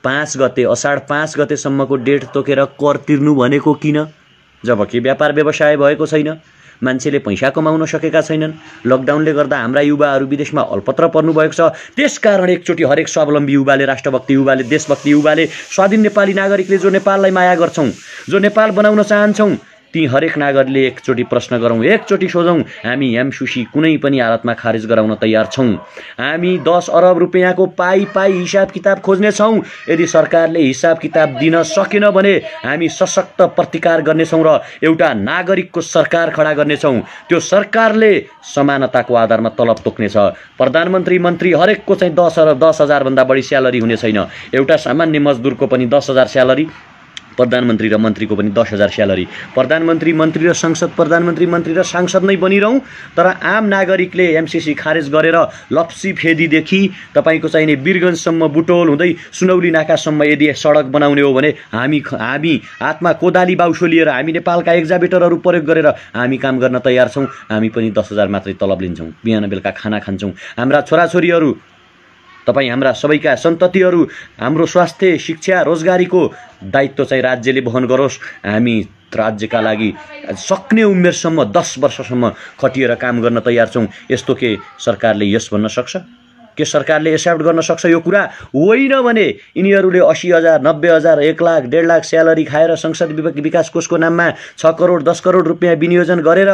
5 गते, असाढ 5 गतेसम्मको डेट तोकेर कर तिर्नु भनेको किन? जबकि व्यापार व्यवसाय भएको छैन, मान्छेले पैसा कमाउन सकेका छैनन्, लकडाउनले गर्दा हाम्रा युवाहरू विदेशमा अल्पत्र पर्नु भएको छ। त्यसकारण एकचोटि हरेक स्वावलम्बी युवाले, राष्ट्रभक्ति युवाले, देशभक्ति युवाले, स्वाधीन नेपाली नागरिकले जो नेपाललाई माया गर्छौं, जो नेपाल बनाउन चाहन्छौं, ती हरेक नागरिकले एकचोटि प्रश्न गरौँ, एकचोटि सोधौँ, हामी एमसीसी कुनै पनि हालतमा खारेज गराउन तयार छौँ। हामी 10 अरब रुपैयाँको पाई हिसाब किताब खोज्ने छौँ। यदि सरकारले हिसाब किताब दिन सकेन भने हामी सशक्त प्रतिकार गर्नेछौँ र एउटा नागरिकको सरकार खडा गर्नेछौँ। त्यो सरकारले समानताको आधारमा तलब तोक्नेछ। प्रधानमन्त्री मन्त्री हरेकको चाहिँ 10,000 भन्दा बढी स्यालेरी हुने छैन। एउटा सामान्य मजदुरको पनि 10,000 स्यालेरी, प्रधानमन्त्री र मन्त्रीको पनि 10,000 स्यालेरी। प्रधानमन्त्री मन्त्री र सांसद, प्रधानमन्त्री मन्त्री र सांसद नै बनिरहँ, तर आम नागरिकले एमसीसी खारेज गरेर लप्सी फेदीदेखि तपाईको चाहिने वीरगञ्जसम्म, बुटोल हुँदै सुनौली नाकासम्म यदि सडक बनाउने हो भने हामी हातमा कोदाली बाउसो लिएर, हामी नेपालका एक्जाभेटरहरू प्रयोग गरेर हामी काम गर्न तयार छौँ। हामी पनि 10,000 मात्रै तलब लिन्छौँ, बिहान बेलुका खाना खान्छौँ। हाम्रा छोराछोरीहरू, तपाईँ हाम्रा सबैका सन्ततिहरू, हाम्रो स्वास्थ्य, शिक्षा, रोजगारीको दायित्व चाहिँ राज्यले वहन गरोस्। हामी राज्यका लागि सक्ने उमेरसम्म 10 वर्षसम्म खटिएर काम गर्न तयार छौँ। यस्तो के सरकारले यस भन्न सक्छ? के सरकारले एक्सेप्ट गर्न सक्छ यो कुरा? होइन भने यिनीहरूले 80,000, 90,000, 1 लाख, 1.5 लाख स्यालेरी खाएर संसद विकास कोषको नाममा 6 करोड 10 करोड रुपियाँ विनियोजन गरेर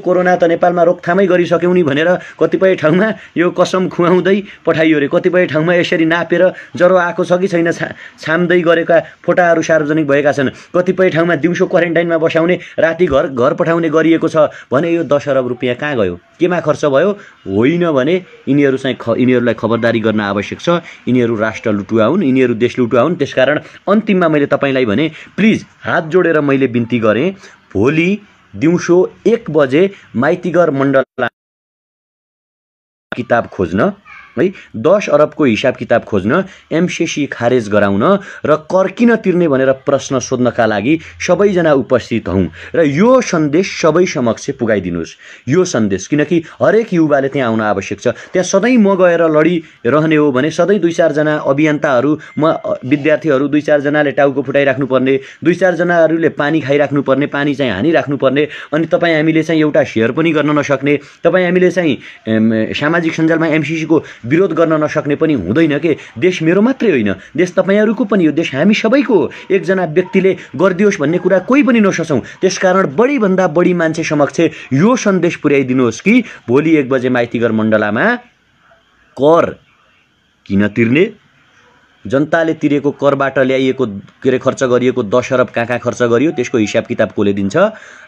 कोरोना त नेपालमा रोकथामै गरिसक्यौँ नि भनेर कतिपय ठाउँमा यो कसम खुवाउँदै पठाइयो रे। कतिपय ठाउँमा यसरी नापेर ज्वरो आएको छ कि छैन छाम्दै गरेका फोटाहरू सार्वजनिक भएका छन्। कतिपय ठाउँमा दिउँसो क्वारेन्टाइनमा बसाउने, राति घर पठाउने गरिएको छ भने यो 10 अरब रुपियाँ कहाँ गयो? केमा खर्च भयो? होइन भने यिनीहरूलाई खबरदारी गर्न आवश्यक छ। यिनीहरू राष्ट्र लुटुवा हुन्, यिनीहरू देश लुटुवा हुन्। त्यसकारण अन्तिममा मैले तपाईलाई भने प्लिज हात जोडेर मैले बिन्ती गरेँ, भोलि दिउँसो 1 बजे माइतीघर मण्डल किताब खोज्न है 10 अरबको हिसाब किताब खोज्न, एमसिसी खारेज गराउन र कर किन तिर्ने भनेर प्रश्न सोध्नका लागि सबैजना उपस्थित हौँ र यो सन्देश सबै समक्ष पुगाइदिनुहोस्। यो सन्देश किनकि हरेक युवाले त्यहाँ आउन आवश्यक छ। त्यहाँ सधैँ म गएर लडिरहने हो भने सधैँ 2-4 जना अभियन्ताहरू, विद्यार्थीहरू 2-4 जनाले टाउको फुटाइराख्नुपर्ने, 2-4 जनाहरूले पानी खाइराख्नुपर्ने, पानी चाहिँ हानिराख्नुपर्ने, अनि तपाईँ हामीले चाहिँ एउटा सेयर पनि गर्न नसक्ने, तपाईँ हामीले चाहिँ सामाजिक सञ्जालमा एमसिसीको विरोध गर्न नसक्ने पनि हुँदैन के। देश मेरो मात्रै होइन, देश तपाईँहरूको पनि हो, देश हामी सबैको हो। एकजना व्यक्तिले गरिदियोस् भन्ने कुरा कोही पनि नसोचौँ। त्यसकारण बढीभन्दा बढी मान्छे समक्ष यो सन्देश पुर्याइदिनुहोस् कि भोलि 1 बजे माइतीघर मण्डलामा कर किन तिर्ने, जनताले तिरेको करबाट ल्याइएको खर्च गरिएको 10 अरब कहाँ खर्च गरियो त्यसको हिसाब किताब कसले दिन्छ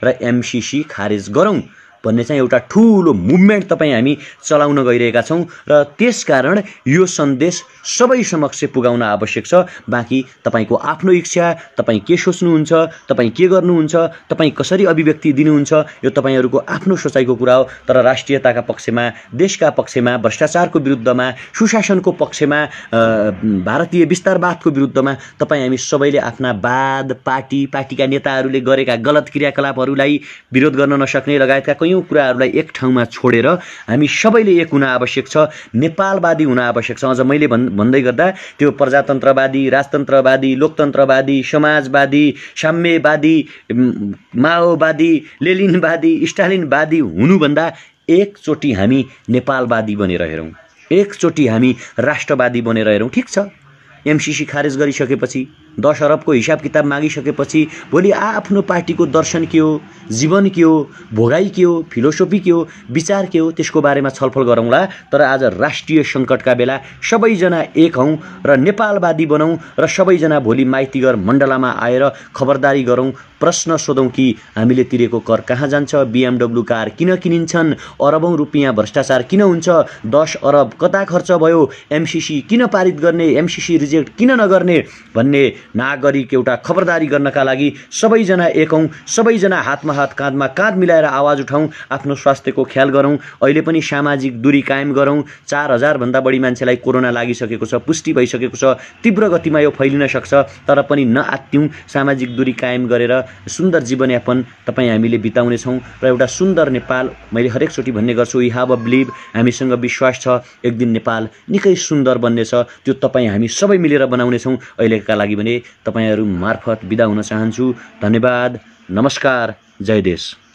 र एमसिसी खारेज गरौँ भन्ने चाहिँ एउटा ठुलो मुभमेन्ट तपाईँ हामी चलाउन गइरहेका छौँ र त्यसकारण यो सन्देश सबै समक्ष पुगाउन आवश्यक छ। बाँकी तपाईँको आफ्नो इच्छा, तपाईँ के सोच्नुहुन्छ, तपाईँ के गर्नुहुन्छ, तपाईँ कसरी अभिव्यक्ति दिनुहुन्छ, यो तपाईँहरूको आफ्नो सोचाइको कुरा हो। तर राष्ट्रियताका पक्षमा, देशका पक्षमा, भ्रष्टाचारको विरुद्धमा, सुशासनको पक्षमा, भारतीय विस्तारवादको विरुद्धमा तपाईँ हामी सबैले आफ्ना वाद, पार्टीका नेताहरूले गरेका गलत क्रियाकलापहरूलाई विरोध गर्न नसक्ने लगायतका कयौं कुराहरूलाई एक ठाउँमा छोडेर हामी सबैले एक हुन आवश्यक छ, नेपालवादी हुन आवश्यक छ। अझ मैले भन्दै गर्दा त्यो प्रजातन्त्रवादी, राजतन्त्रवादी, लोकतन्त्रवादी, समाजवादी, साम्यवादी, माओवादी, लेनिनवादी, स्टालिनवादी हुनुभन्दा एकचोटि हामी नेपालवादी बनेर हेरौँ, एकचोटि हामी राष्ट्रवादी बनेर हेरौँ। ठिक छ, एमसिसी खारेज गरिसकेपछि, 10 अरबको हिसाब किताब मागिसकेपछि भोलि आफ्नो पार्टीको दर्शन के हो, जीवन के हो, भोगाई के हो, फिलोसोफी के हो, विचार के हो, त्यसको बारेमा छलफल गरौँला। तर आज राष्ट्रिय सङ्कटका बेला सबैजना एक हौँ र नेपालवादी बनौँ र सबैजना भोलि माइतीघर मण्डलामा आएर खबरदारी गरौँ, प्रश्न सोधौँ कि हामीले तिरेको कर कहाँ जान्छ, BMW कार किन किनिन्छन्, अरबौं रुपियाँ भ्रष्टाचार किन हुन्छ, 10 अरब कता खर्च भयो, एमसिसी किन पारित गर्ने, एमसिसी रिजेक्ट किन नगर्ने भन्ने नागरिक एउटा खबरदारी गर्नका लागि सबैजना एक हौँ, सबैजना हातमा हात, काँधमा काँध मिलाएर आवाज उठाउँ, आफ्नो स्वास्थ्यको ख्याल गरौँ। अहिले पनि सामाजिक दूरी कायम गरौँ। 4000 भन्दा बढी मान्छेलाई कोरोना लागिसकेको छ, पुष्टि भइसकेको छ, तीव्र गतिमा यो फैलिन सक्छ, तर पनि नआत्तियौँ, सामाजिक दूरी कायम गरेर सुन्दर जीवनयापन तपाईँ हामीले बिताउनेछौँ र एउटा सुन्दर नेपाल, मैले हरेकचोटि भन्ने गर्छु, वी हेभ अ बिलिभ, हामीसँग विश्वास छ एक दिन नेपाल निकै सुन्दर बन्नेछ, त्यो तपाईँ हामी सबै मिलेर बनाउनेछौँ। अहिलेका लागि भने तपाईँहरू मार्फत बिदा हुन चाहन्छु। धन्यवाद, नमस्कार, जय देश।